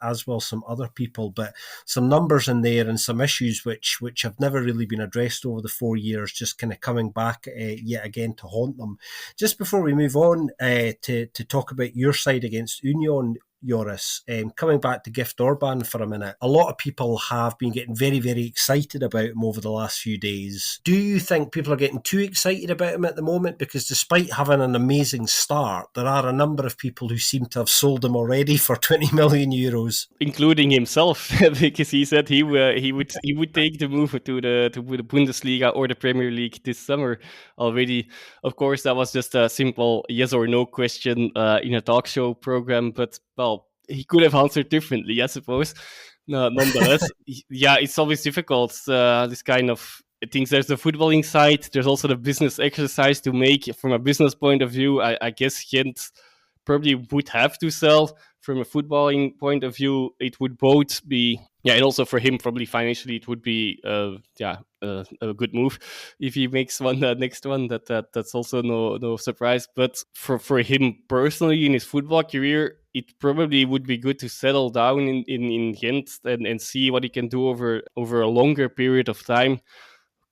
as will some other people. But some numbers in there and some issues which have never really been addressed over the 4 years, just kind of coming back yet again to haunt them. Just before we move on to talk about your side against Union, Joris, coming back to Gift Orban for a minute, a lot of people have been getting very, very excited about him over the last few days. Do you think people are getting too excited about him at the moment? Because despite having an amazing start, there are a number of people who seem to have sold him already for 20 million euros, including himself, because he said he would take the move to the Bundesliga or the Premier League this summer already. Of course, that was just a simple yes or no question in a talk show program, but well, he could have answered differently, I suppose. Nonetheless, it's always difficult. This kind of things. There's the footballing side. There's also the business exercise to make from a business point of view. I guess Gent probably would have to sell. From a footballing point of view, it would both be, and also for him, probably financially, it would be, a good move if he makes one next one. That's also no surprise. But for him personally in his football career, it probably would be good to settle down in Gent and see what he can do over a longer period of time.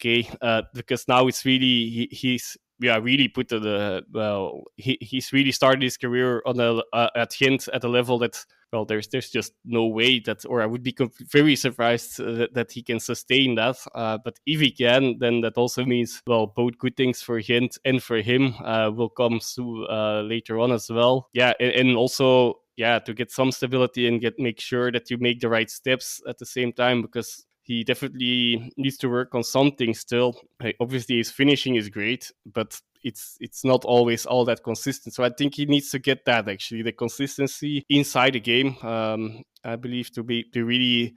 Okay, because now it's really he's really put to the he's really started his career on at Gent at a level that, well, there's just no way that, or I would be very surprised that he can sustain that. But if he can, then that also means, well, both good things for Gent and for him will come later on as well. Yeah, and also, yeah, to get some stability and make sure that you make the right steps at the same time, because he definitely needs to work on something still. Obviously, his finishing is great, but it's not always all that consistent. So I think he needs to get that, actually, the consistency inside the game. I believe to really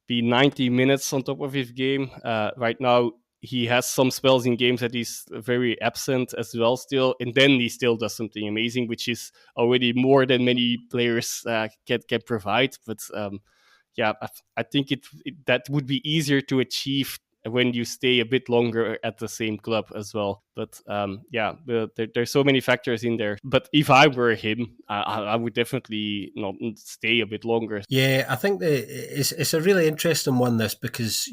be 90 minutes on top of his game. Right now, he has some spells in games that he's very absent as well still, and then he still does something amazing, which is already more than many players can provide. But I think that would be easier to achieve when you stay a bit longer at the same club as well. But there's so many factors in there. But if I were him, I would definitely not stay a bit longer. Yeah, I think it's a really interesting one, this, because,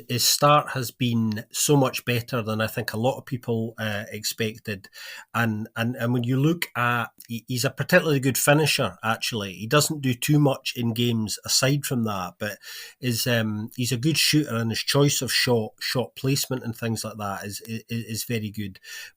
his start has been so much better than I think a lot of people expected. And when you look at, he's a particularly good finisher, actually. He doesn't do too much in games aside from that, but he's a good shooter, and his choice of shot placement and things like that is very good.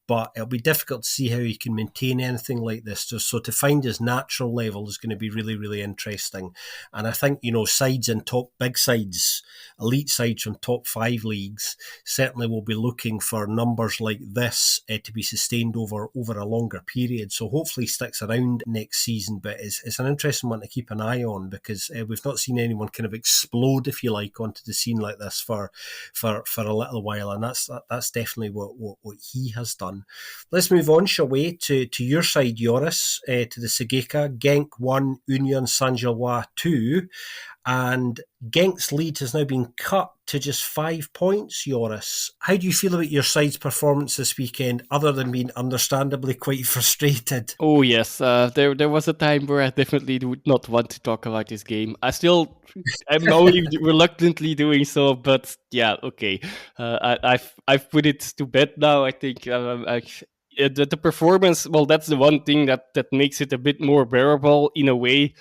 But it'll be difficult to see how he can maintain anything like this. So to find his natural level is going to be really, really interesting. And I think, sides in big sides, elite sides from top 5 leagues, certainly will be looking for numbers like this to be sustained over a longer period. So hopefully he sticks around next season. But it's an interesting one to keep an eye on, because we've not seen anyone kind of explode, if you like, onto the scene like this for a little while. And that's definitely what he has done. Let's move on, shall we, to your side, Joris, to the Segeka. Genk 1, Union St Gilloise 2. And Genk's lead has now been cut to just 5 points, Joris. How do you feel about your side's performance this weekend, other than being understandably quite frustrated? Oh, yes. There was a time where I definitely would not want to talk about this game. I'm only reluctantly doing so, but yeah, okay. I've put it to bed now. I think the performance, well, that's the one thing that makes it a bit more bearable in a way.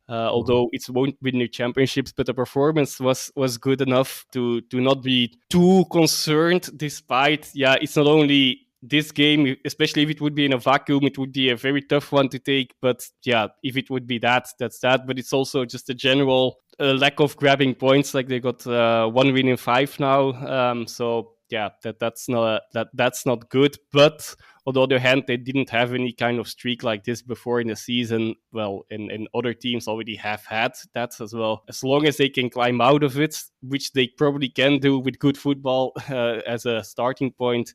Although it won't win new championships, but the performance was good enough to not be too concerned. Despite, it's not only this game, especially if it would be in a vacuum, it would be a very tough one to take. But if it would be that's that. But it's also just a general lack of grabbing points. Like, they got 1 win in 5 now. That's not good. But on the other hand, they didn't have any kind of streak like this before in the season. Well, and other teams already have had that as well. As long as they can climb out of it, which they probably can do with good football as a starting point,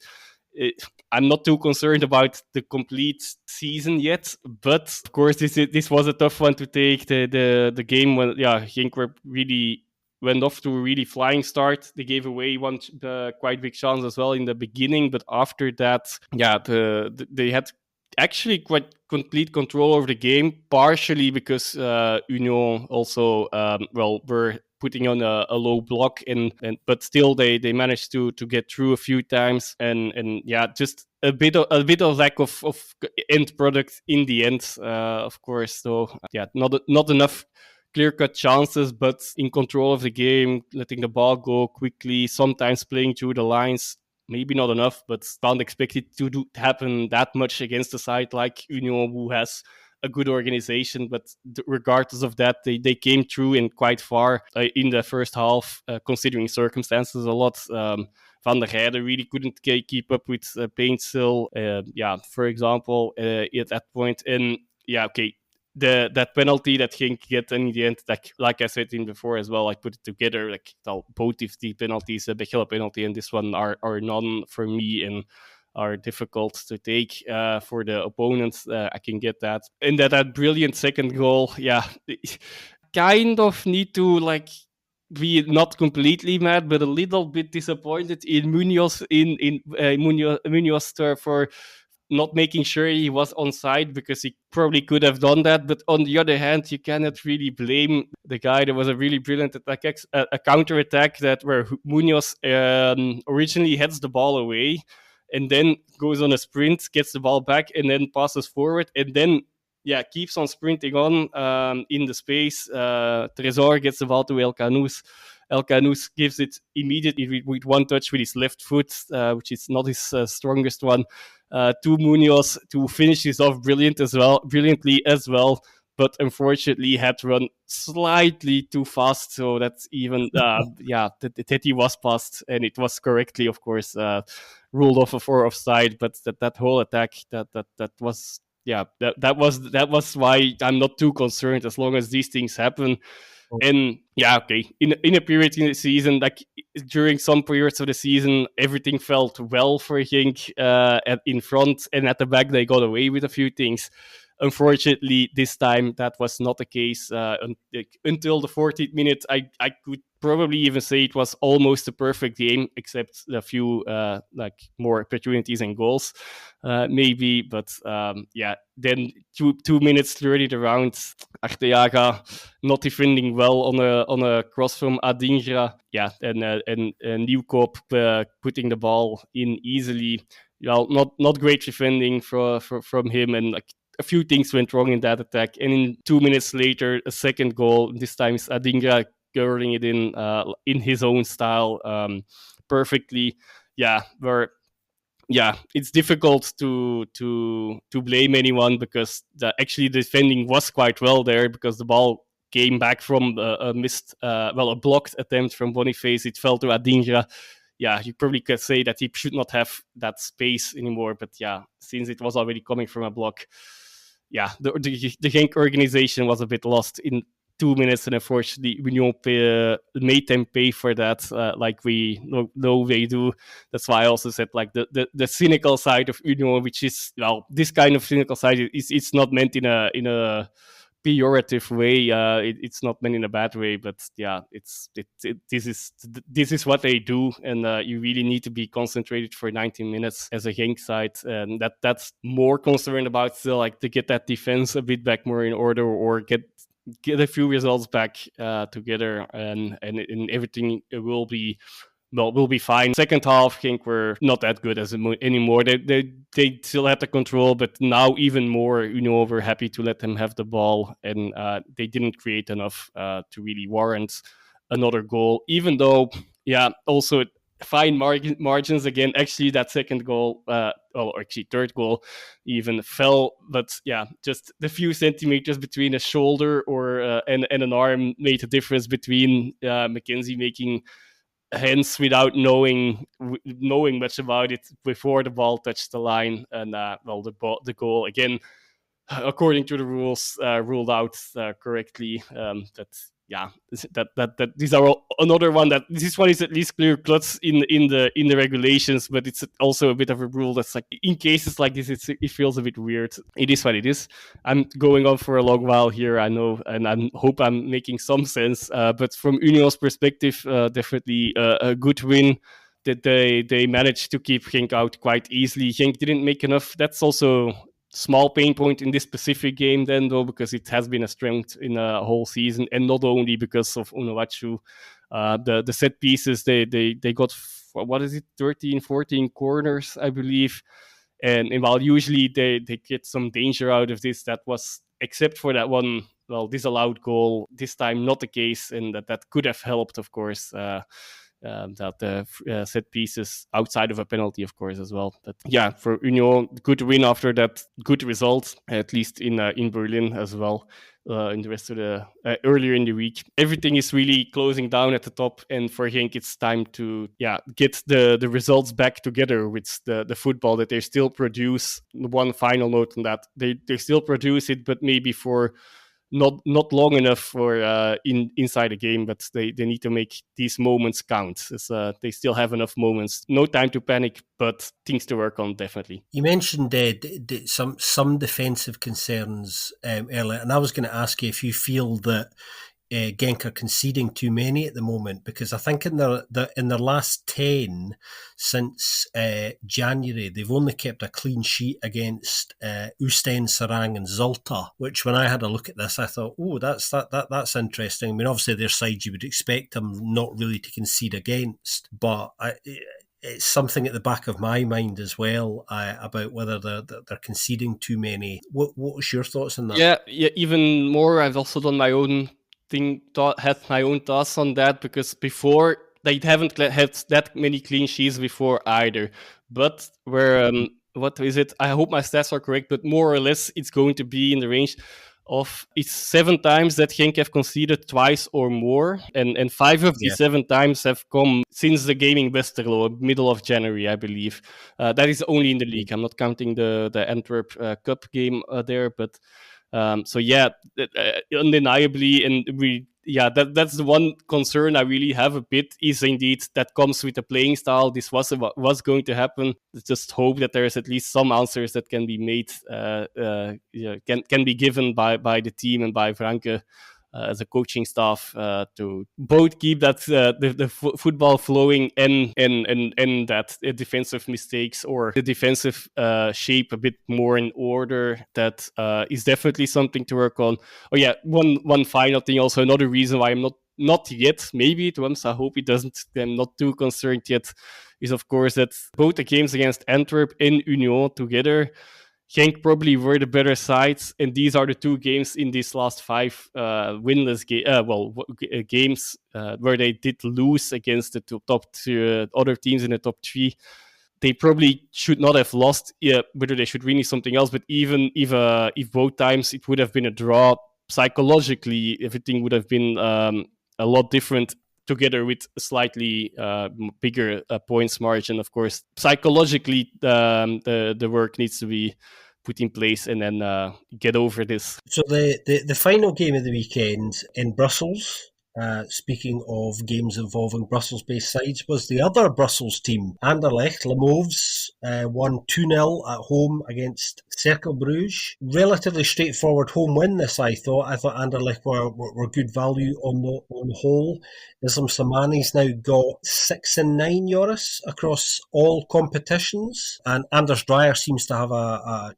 I'm not too concerned about the complete season yet. But of course, this was a tough one to take. The game when Genk were really went off to a really flying start. They gave away one quite big chance as well in the beginning, but after that, they had actually quite complete control over the game, partially because Union also were putting on a low block, but still they managed to get through a few times, and just a bit of lack of end product in the end, of course. So not enough clear-cut chances, but in control of the game, letting the ball go quickly, sometimes playing through the lines. Maybe not enough, but can't expect it to happen that much against a side like Union, who has a good organization. But regardless of that, they came through and quite far in the first half, considering circumstances a lot. Van der Heijden really couldn't keep up with Paintsill, for example, at that point. And that penalty that Genk get in the end, like I said in before as well, I put it together, both of the penalties, the Bechela penalty and this one are none for me, and are difficult to take for the opponents. I can get that. And that brilliant second goal, kind of need to be not completely mad, but a little bit disappointed in Munoz Munoz for not making sure he was on side, because he probably could have done that. But on the other hand, you cannot really blame the guy. There was a really brilliant a counter attack where Munoz originally heads the ball away, and then goes on a sprint, gets the ball back, and then passes forward, and then keeps on sprinting on in the space. Tresor gets the ball to El Canous. El Canous gives it immediately with one touch with his left foot, which is not his strongest one, to Munoz to finish this off brilliantly as well. But unfortunately, had run slightly too fast, so that's even that he was passed, and it was correctly, of course, ruled off for offside. But that whole attack that was. Yeah, that was why I'm not too concerned as long as these things happen. And in a period in the season, during some periods of the season, everything felt well for Genk in front, and at the back they got away with a few things. Unfortunately, this time that was not the case. Until the 14th minute, I could probably even say it was almost a perfect game, except a few more opportunities and goals, maybe. But then 2 minutes 30 around, Arteaga not defending well on a cross from Adingra. And Nieuwkoop putting the ball in easily. Well, not great defending from him, and a few things went wrong in that attack. And in 2 minutes later, a second goal. This time it's Adingra curling it in his own style perfectly. It's difficult to blame anyone, because actually the defending was quite well there, because the ball came back from a blocked attempt from Boniface. It fell to Adingra. You probably could say that he should not have that space anymore, but since it was already coming from a block, the Genk organization was a bit lost in 2 minutes, and unfortunately Union made them pay for that, like we know they do. That's why I also said the cynical side of Union, which is this kind of cynical side it's not meant in a pejorative way. It's not meant in a bad way, but this is what they do, and you really need to be concentrated for 90 minutes as a Genk side, and that's more concerned about still, to get that defense a bit back more in order, or get a few results back together, and everything will be fine. Second half, Genk were not that good anymore. They still had the control, but now even more, were happy to let them have the ball, and they didn't create enough to really warrant another goal. Even though, also fine margins again. Actually, that second goal, third goal, even fell. But just the few centimeters between a shoulder and an arm made a difference between Mackenzie making hands without knowing much about it before the ball touched the line, and the goal again, according to the rules, ruled out correctly. That these are another one that this one is at least clear cuts in the regulations, but it's also a bit of a rule that's in cases like this, it feels a bit weird. It is what it is. I'm going on for a long while here, I know, and I hope I'm making some sense. But from Union's perspective, definitely a good win. That they managed to keep Genk out quite easily. Genk didn't make enough. That's also small pain point in this specific game then, though, because it has been a strength in a whole season, and not only because of Unuachu. The set pieces, they got, 13, 14 corners, I believe. And while usually they get some danger out of this, that was, except for that one, disallowed goal, this time not the case, and that could have helped, of course. Set pieces outside of a penalty, of course, as well. But for Union, good win after that good result, at least in Berlin as well. In the rest of the earlier in the week, everything is really closing down at the top, and for Genk it's time to get the results back together with the football that they still produce. One final note on that: they still produce it, but maybe for not long enough for inside the game, but they need to make these moments count. They still have enough moments. No time to panic, but things to work on, definitely. You mentioned some defensive concerns earlier, and I was going to ask you if you feel that Genk are conceding too many at the moment, because I think in their last 10 since January, they've only kept a clean sheet against Eupen, Sarang and Zulte, which when I had a look at this, I thought, oh, that's interesting. I mean, obviously their side you would expect them not really to concede against, but it's something at the back of my mind as well about whether they're conceding too many. What was your thoughts on that? Yeah, even more. I've also done my own had my own thoughts on that, because before they haven't had that many clean sheets before either. But what is it? I hope my stats are correct, but more or less it's going to be in the range of, it's 7 times that Genk have conceded twice or more, and 5 of these 7 times have come since the gaming Westerlo, middle of January, I believe. That is only in the league. I'm not counting the Antwerp Cup game there, but undeniably, and that's the one concern I really have a bit, is indeed that comes with the playing style. This was going to happen. Let's just hope that there is at least some answers that can be made, can be given by the team and by Franke as a coaching staff to both keep that the football flowing and that defensive mistakes or the defensive shape a bit more in order. That is definitely something to work on. Oh yeah, one final thing. Also, another reason why I'm not yet, maybe it once, I hope it doesn't, I'm not too concerned yet, is of course that both the games against Antwerp and Union together, Genk probably were the better sides, and these are the 2 games in these last 5 winless games where they did lose against the top other teams in the top 3. They probably should not have lost. Yeah, whether they should win is something else. But even if both times it would have been a draw, psychologically everything would have been a lot different. Together with a slightly bigger points margin, of course, psychologically the work needs to be put in place, and then get over this. So the final game of the weekend in Brussels, speaking of games involving Brussels-based sides, was the other Brussels team, Anderlecht. Le Mauves won 2-0 at home against Cercle Bruges. Relatively straightforward home win this, I thought. I thought Anderlecht were good value on the whole. Islam Samani's now got 6-9, Joris, across all competitions. And Anders Dreyer seems to have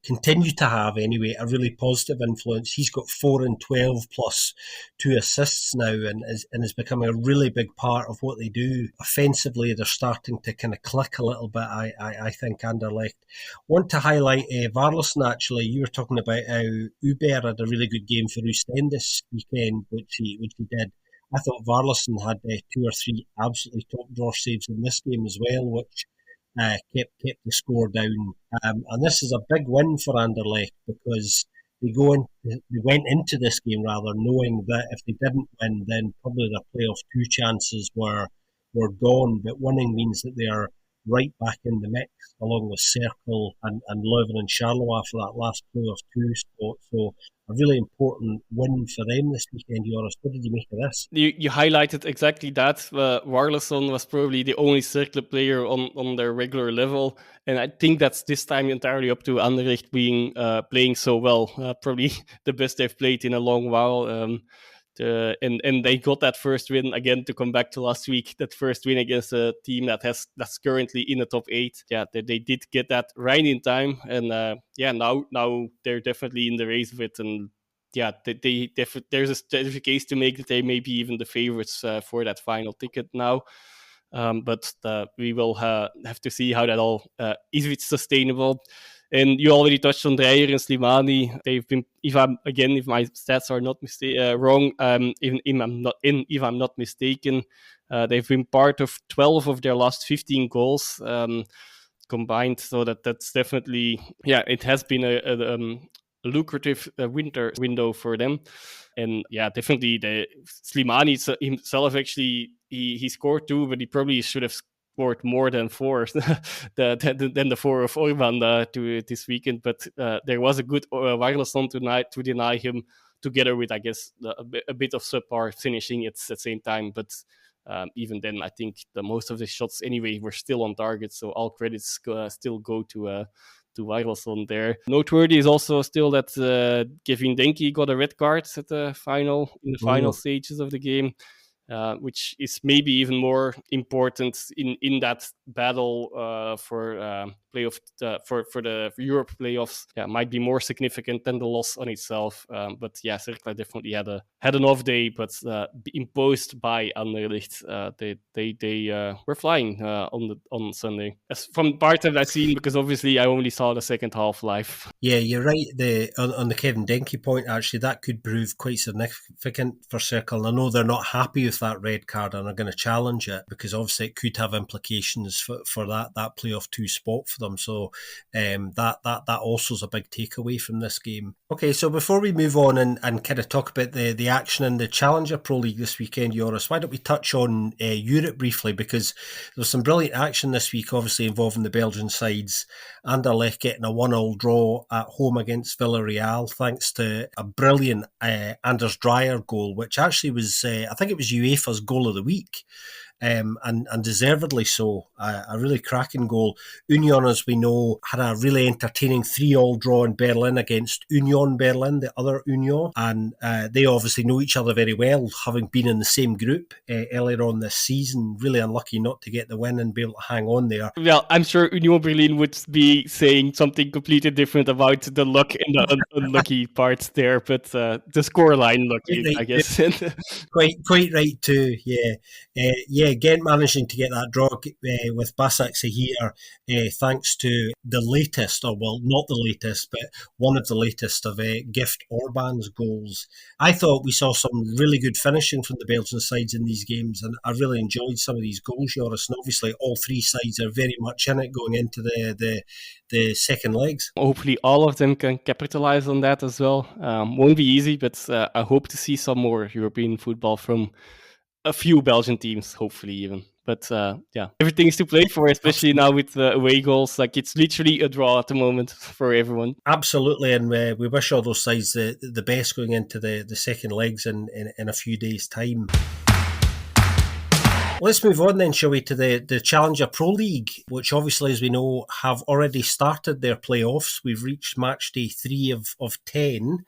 continue to have anyway, a really positive influence. He's got 4-12 plus 2 assists now, and is becoming a really big part of what they do. Offensively, they're starting to kind of click a little bit, I think, Anderlecht. Want to highlight Varlison, actually. You were talking about how Uber had a really good game for Oostende this weekend, which he did. I thought Varlison had 2 or 3 absolutely top drawer saves in this game as well, which kept the score down. And this is a big win for Anderlecht, because they went into this game rather knowing that if they didn't win, then probably their playoff 2 chances were gone. But winning means that they are right back in the mix, along with Cercle and Leuven and Charleroi for that last playoff 2 spot. So a really important win for them this weekend, Joris. What did you make of this? You highlighted exactly that. Warleson was probably the only Cercle player on their regular level, and I think that's this time entirely up to Anderlecht being playing so well. Probably the best they've played in a long while. And they got that first win again, to come back to last week. That first win against a team that's currently in the top 8. Yeah, they did get that right in time, and now they're definitely in the race with it. And yeah, there's a case to make that they may be even the favorites for that final ticket now. But we will have to see how that all if it's sustainable. And you already touched on Dreyer and Slimani. They've been, if my stats are not wrong, if I'm not mistaken, they've been part of 12 of their last 15 goals combined. So that's definitely, it has been a lucrative window for them. And yeah, definitely the Slimani himself, actually, he scored 2, but he probably should have scored more than 4 than the 4 of Orban to this weekend. But there was a good Warleson tonight to deny him together with, I guess, a bit of subpar finishing at the same time. But even then, I think the most of the shots anyway were still on target. So all credits still go to Weigelson there. Noteworthy is also still that Kevin Denke got a red card in the final stages of the game. Which is maybe even more important in that battle for playoff for the Europe playoffs. Yeah, might be more significant than the loss on itself. But yeah, Cercle definitely had an off day, but imposed by Anderlecht. They were flying on Sunday. As from part that I've seen, because obviously I only saw the second half live. Yeah, you're right. On the Kevin Denke point, actually, that could prove quite significant for Cercle. I know they're not happy with that red card and are going to challenge it, because obviously it could have implications for that playoff 2 spot for them. So that also is a big takeaway from this game. Okay, so before we move on and kind of talk about the action in the Challenger Pro League this weekend, Joris, why don't we touch on Europe briefly, because there was some brilliant action this week, obviously involving the Belgian sides. Anderlecht getting a 1-1 draw at home against Villarreal, thanks to a brilliant Anders Dreyer goal, which actually was, I think it was UEFA's goal of the week. And deservedly so. A really cracking goal. Union, as we know, had a really entertaining 3-3 draw in Berlin against Union Berlin, the other Union, and they obviously know each other very well, having been in the same group earlier on this season. Really unlucky not to get the win and be able to hang on there. Well, I'm sure Union Berlin would be saying something completely different about the luck and the unlucky parts there, but the scoreline lucky, right, I guess. Quite right too, yeah. Gent managing to get that draw with Basak Sahir, thanks to the latest, or well, not the latest, but one of the latest of Gift Orban's goals. I thought we saw some really good finishing from the Belgian sides in these games, and I really enjoyed some of these goals, Joris. And obviously, all three sides are very much in it going into the second legs. Hopefully, all of them can capitalize on that as well. Won't be easy, but I hope to see some more European football from a few Belgian teams, hopefully even. But yeah, everything is to play for, especially now with away goals. Like, it's literally a draw at the moment for everyone. Absolutely, and we wish all those sides the best going into the second legs in a few days' time. Let's move on then, shall we, to the Challenger Pro League, which obviously, as we know, have already started their playoffs. We've reached match day 3 of 10.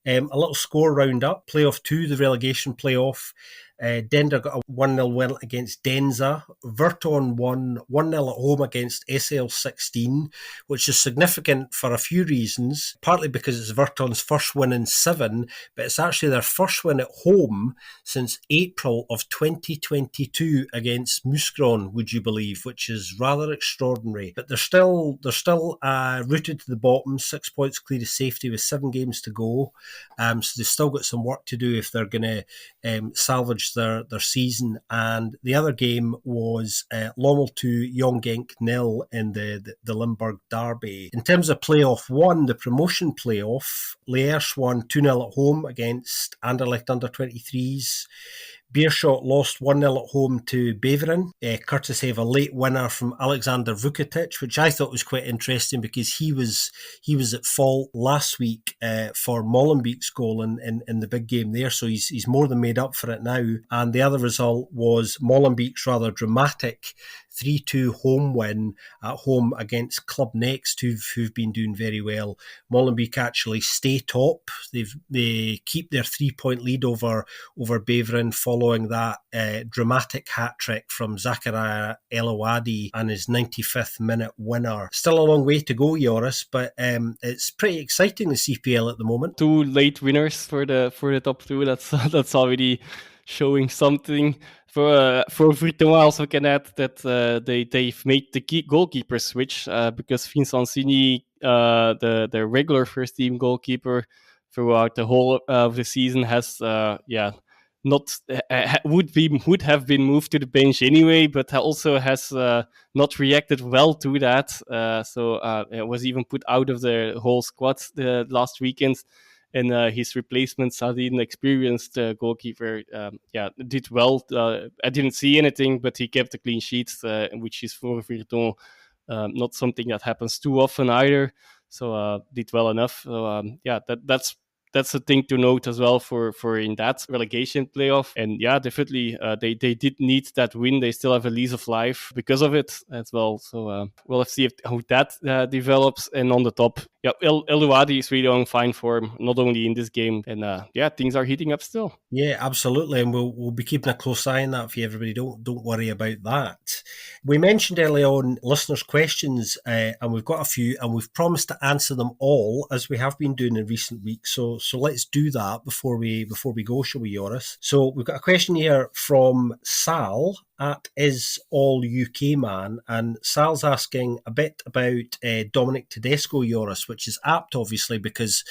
A little score roundup. Playoff 2, the relegation playoff. Dender got a 1-0 win against Denza. Virton won 1-0 at home against SL16, which is significant for a few reasons, partly because it's Virton's first win in 7, but it's actually their first win at home since April of 2022 against Mouscron, would you believe, which is rather extraordinary. But they're still rooted to the bottom, 6 points clear of safety with 7 games to go. So they've still got some work to do if they're going to salvage their season. And the other game was Lommel 2, Young Genk 0 in the Limburg derby. In terms of playoff 1, the promotion playoff, Liège won 2-0 at home against Anderlecht under-23s. Beerschot lost 1-0 at home to Beveren, courtesy of a late winner from Alexander Vukotic, which I thought was quite interesting because he was at fault last week for Molenbeek's goal in the big game there, so he's more than made up for it now. And the other result was Molenbeek's rather dramatic 3-2 home win at home against Club Next, who've been doing very well. Molenbeek actually stay top. They keep their 3-point lead over Beveren following that dramatic hat-trick from Zakaria El-Ouadi and his 95th minute winner. Still a long way to go, Joris, but it's pretty exciting, the CPL at the moment. 2 late winners for the top 2. That's already showing something. For Virton, I also can add that they've made the goalkeeper switch because Vincent Sini, the regular first team goalkeeper throughout the whole of the season, has would have been moved to the bench anyway, but also has not reacted well to that. So it was even put out of the whole squad the last weekend. And his replacement, Sadine, experienced goalkeeper, did well. I didn't see anything, but he kept a clean sheet, which is for Virton not something that happens too often either. So did well enough. So that's that's a thing to note as well for in that relegation playoff. And yeah, definitely they did need that win. They still have a lease of life because of it as well. So we'll have to see how that develops. And on the top, yeah, El Luadi is really on fine form, not only in this game. And yeah, things are heating up still. Yeah, absolutely, and we'll be keeping a close eye on that for you, everybody. Don't worry about that. We mentioned early on listeners' questions, and we've got a few, and we've promised to answer them all as we have been doing in recent weeks. So let's do that before we go, shall we, Joris? So we've got a question here from Sal at Is All UK Man, and Sal's asking a bit about Dominic Tedesco, Joris, which is apt, obviously, because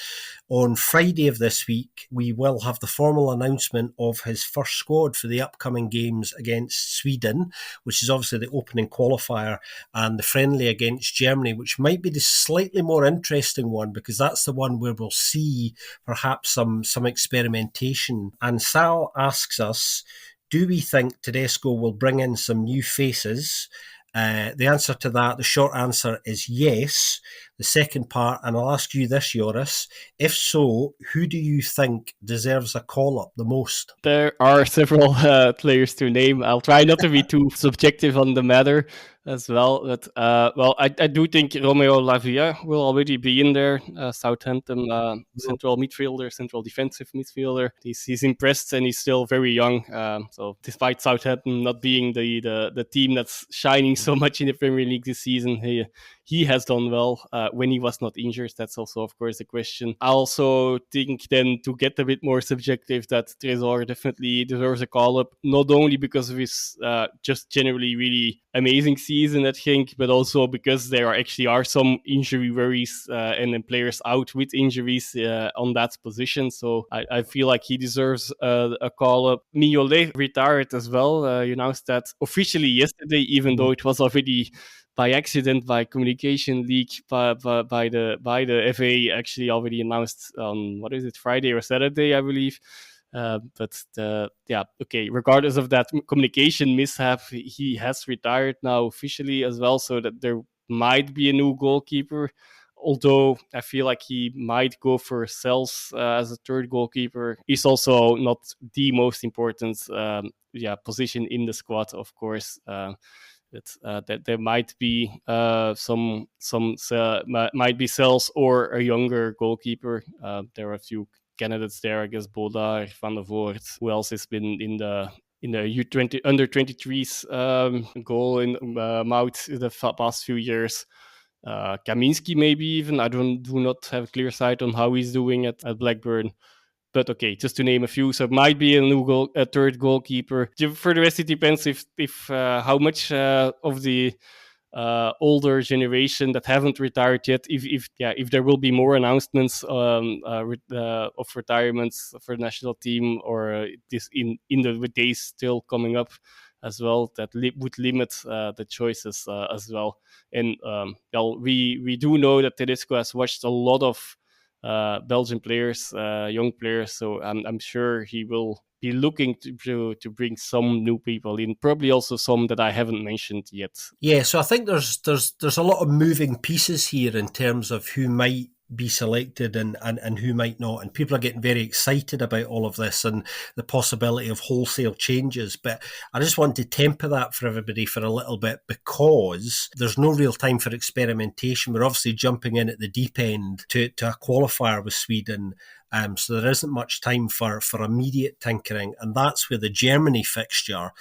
on Friday of this week we will have the formal announcement of his first squad for the upcoming games against Sweden, which is obviously the opening qualifier, and the friendly against Germany, which might be the slightly more interesting one because that's the one where we'll see perhaps some experimentation. And Sal asks us, do we think Tedesco will bring in some new faces? The answer to that, the short answer is yes. The second part, and I'll ask you this, Joris, if so, who do you think deserves a call-up the most? There are several players to name. I'll try not to be too subjective on the matter as well. But, well, I do think Romeo Lavia will already be in there. Southampton central midfielder, central defensive midfielder. He's impressed and he's still very young. So despite Southampton not being the team that's shining so much in the Premier League this season, he has done well when he was not injured. That's also, of course, a question. I also think then, to get a bit more subjective, that Trésor definitely deserves a call-up, not only because of his just generally really amazing season at Genk, but also because there are some injury worries and then players out with injuries on that position. So I feel like he deserves a call-up. Mignolet retired as well. Announced that officially yesterday, even though it was already by accident, by communication leak, by the FA actually already announced on, Friday or Saturday, I believe. Regardless of that communication mishap, he has retired now officially as well, so that there might be a new goalkeeper. Although I feel like he might go for Sels as a third goalkeeper. He's also not the most important position in the squad, of course. That there might be might be Sels or a younger goalkeeper. There are a few candidates there, I guess. Bodar, Van der Voort. Who else has been in the U20 under 23s goal in Mout the past few years? Kaminski maybe even. I do not have a clear sight on how he's doing at Blackburn. But okay, just to name a few, so it might be a third goalkeeper. For the rest, it depends if how much of the older generation that haven't retired yet, if there will be more announcements of retirements for the national team, or this in the days still coming up as well, that would limit the choices as well. And we do know that Tedesco has watched a lot of Belgian players, young players. So I'm sure he will be looking to bring some new people in, probably also some that I haven't mentioned yet. Yeah, so I think there's a lot of moving pieces here in terms of who might be selected and who might not, and people are getting very excited about all of this and the possibility of wholesale changes. But I just want to temper that for everybody for a little bit, because there's no real time for experimentation. We're obviously jumping in at the deep end to a qualifier with Sweden. So there isn't much time for immediate tinkering, and that's where the Germany fixture,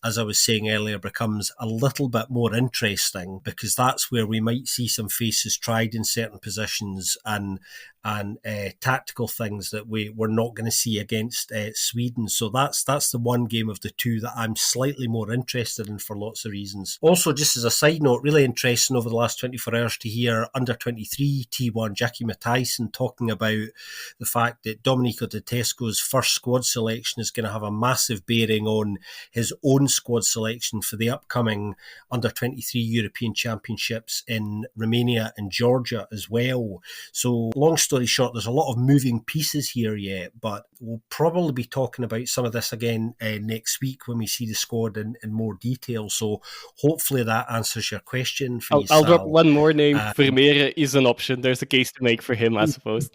as I was saying earlier, becomes a little bit more interesting, because that's where we might see some faces tried in certain positions and tactical things that we're not going to see against Sweden. So that's the one game of the two that I'm slightly more interested in for lots of reasons. Also, just as a side note, really interesting over the last 24 hours to hear under 23 T1 Jackie Matthijssen talking about the fact that Domenico Tedesco's first squad selection is going to have a massive bearing on his own squad selection for the upcoming under 23 European Championships in Romania and Georgia as well. So long story short, there's a lot of moving pieces here yet, but we'll probably be talking about some of this again next week when we see the squad in more detail. So hopefully that answers your question for you, I'll drop one more name. Vermeeren is an option. There's a case to make for him, I suppose.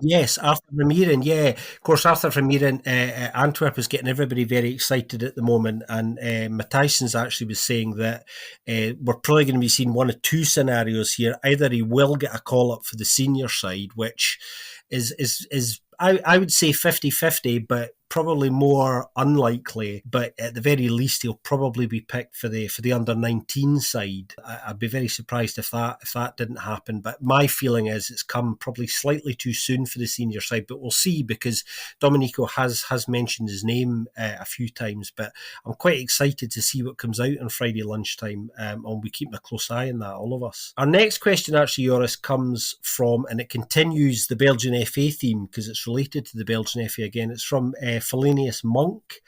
Yes, Arthur Vermeeren, yeah. Of course, Arthur Vermeeren, Antwerp is getting everybody very excited at the moment. And Matthijssen's actually was saying that we're probably going to be seeing one of two scenarios here. Either he will get a call up for the senior side, which is I would say 50-50, but probably more unlikely. But at the very least, he'll probably be picked for the under-19 side. I'd be very surprised if that didn't happen. But my feeling is it's come probably slightly too soon for the senior side. But we'll see, because Domenico has mentioned his name a few times. But I'm quite excited to see what comes out on Friday lunchtime. And we'll be keeping a close eye on that, all of us. Our next question, actually, Joris, comes from, and it continues the Belgian FA theme because it's related to the Belgian FA again. It's from Felinius Monk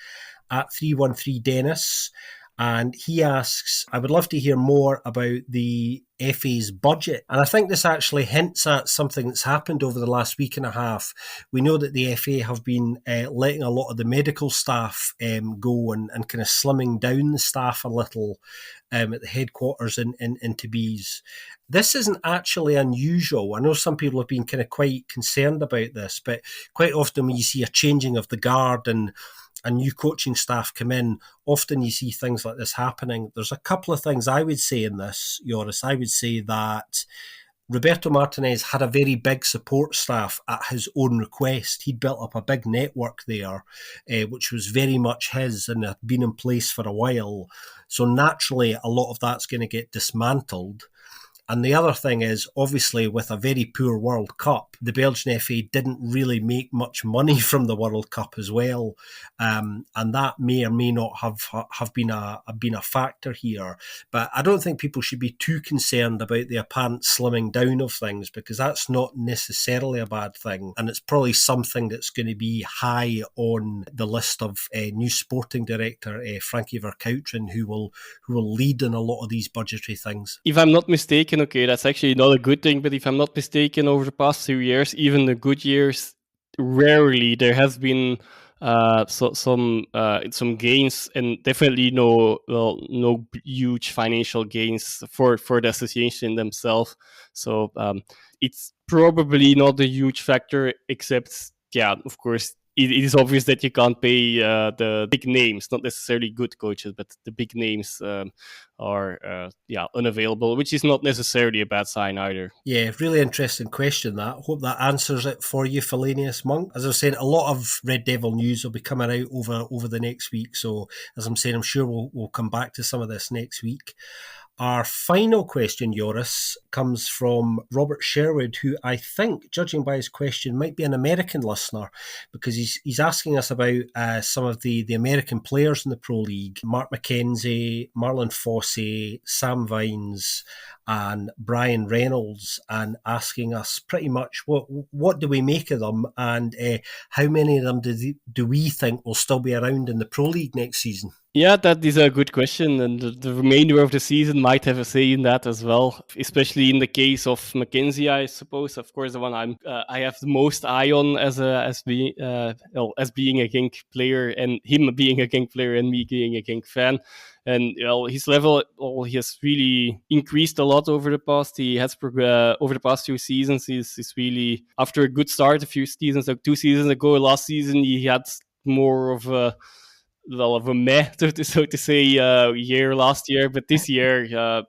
at 313 Dennis, and he asks, I would love to hear more about the FA's budget. And I think this actually hints at something that's happened over the last week and a half. We know that the FA have been letting a lot of the medical staff go and kind of slimming down the staff a little at the headquarters in Tbilisi. This isn't actually unusual. I know some people have been kind of quite concerned about this, but quite often when you see a changing of the guard and a new coaching staff come in, often you see things like this happening. There's a couple of things I would say in this, Joris. I would say that Roberto Martinez had a very big support staff at his own request. He'd built up a big network there, which was very much his and had been in place for a while. So naturally, a lot of that's going to get dismantled. And the other thing is, obviously, with a very poor World Cup, the Belgian FA didn't really make much money from the World Cup as well, and that may or may not have been a factor here. But I don't think people should be too concerned about the apparent slimming down of things, because that's not necessarily a bad thing, and it's probably something that's going to be high on the list of new sporting director Frankie Verkouteren, who will lead in a lot of these budgetary things. If I'm not mistaken, okay, that's actually not a good thing, but if I'm not mistaken, over the past 2 years, even the good years, rarely there has been some gains, and definitely no huge financial gains for the association themselves. So it's probably not a huge factor, except, yeah, of course, it is obvious that you can't pay the big names, not necessarily good coaches, but the big names are unavailable, which is not necessarily a bad sign either. Yeah, really interesting question that. Hope that answers it for you, Felinius Monk. As I was saying, a lot of Red Devil news will be coming out over the next week. So as I'm saying, I'm sure we'll come back to some of this next week. Our final question, Joris, comes from Robert Sherwood, who I think, judging by his question, might be an American listener, because he's asking us about some of the American players in the Pro League: Mark McKenzie, Marlon Fossey, Sam Vines, and Brian Reynolds, and asking us pretty much what do we make of them, and how many of them do we think will still be around in the Pro League next season? Yeah, that is a good question, and the remainder of the season might have a say in that as well. Especially in the case of McKenzie, I suppose. Of course, the one I have the most eye on as being a Genk player, and him being a Genk player, and me being a Genk fan. And his level, he has really increased a lot over the past. He has over the past 2 seasons. He's really, after a good start a few seasons, like 2 seasons ago, last season he had more of a meh, so to say, year last year, but this year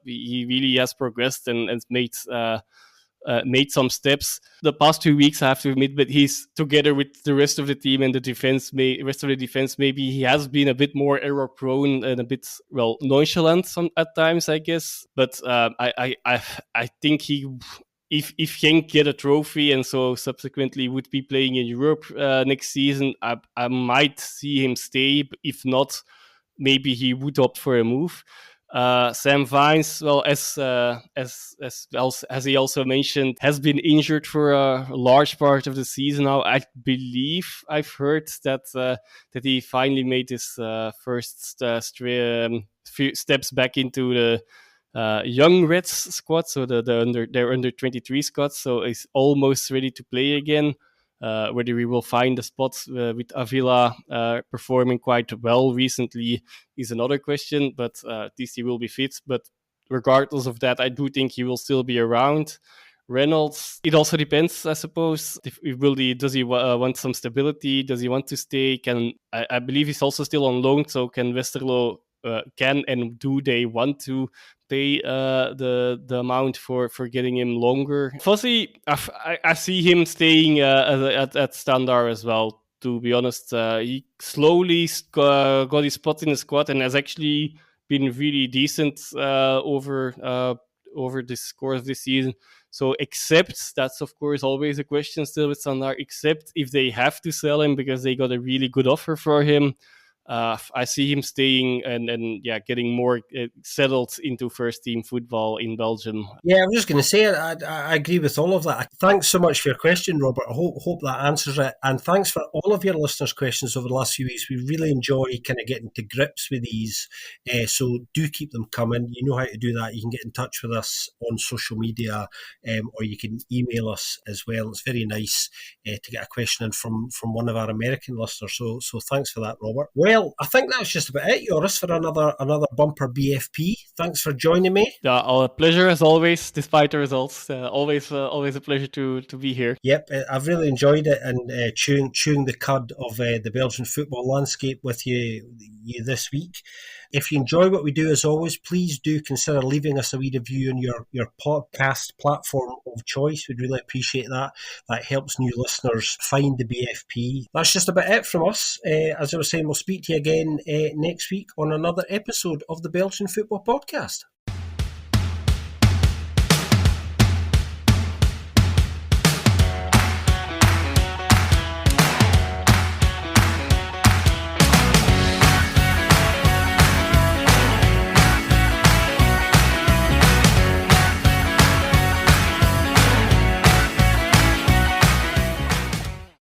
he really has progressed and made some steps. The past 2 weeks, I have to admit, but he's together with the rest of the team and the rest of the defense. Maybe he has been a bit more error prone and a bit nonchalant at times, I guess. But I think he. If Genk get a trophy and so subsequently would be playing in Europe next season, I might see him stay. If not, maybe he would opt for a move. Sam Vines, well, as he also mentioned, has been injured for a large part of the season now. I believe I've heard that he finally made his first few steps back into the young Reds squad, so their under 23 squad, so he's almost ready to play again. Whether we will find the spots with Avila performing quite well recently is another question, but at least he will be fit. But regardless of that, I do think he will still be around. Reynolds, it also depends, I suppose. Does he want some stability? Does he want to stay? I believe he's also still on loan, so can Westerlo can and do they want to pay the amount for getting him longer? Fuzzy, I see him staying at Standard as well. To be honest, he slowly got his spot in the squad and has actually been really decent over this course of this season. So, except that's of course always a question still with Standard. Except if they have to sell him because they got a really good offer for him. I see him staying and getting more settled into first team football in Belgium. Yeah, I was just going to say, I agree with all of that. Thanks so much for your question, Robert. I hope that answers it. And thanks for all of your listeners' questions over the last few weeks. We really enjoy kind of getting to grips with these. So do keep them coming. You know how to do that. You can get in touch with us on social media, or you can email us as well. It's very nice to get a question in from one of our American listeners. So thanks for that, Robert. Well, I think that's just about it, Joris, for another bumper BFP. Thanks for joining me. A pleasure as always, despite the results. Always a pleasure to be here. Yep, I've really enjoyed it and chewing the cud of the Belgian football landscape with you this week. If you enjoy what we do, as always, please do consider leaving us a wee review on your podcast platform of choice. We'd really appreciate that. That helps new listeners find the BFP. That's just about it from us. As I was saying, we'll speak to you again next week on another episode of the Belgian Football Podcast.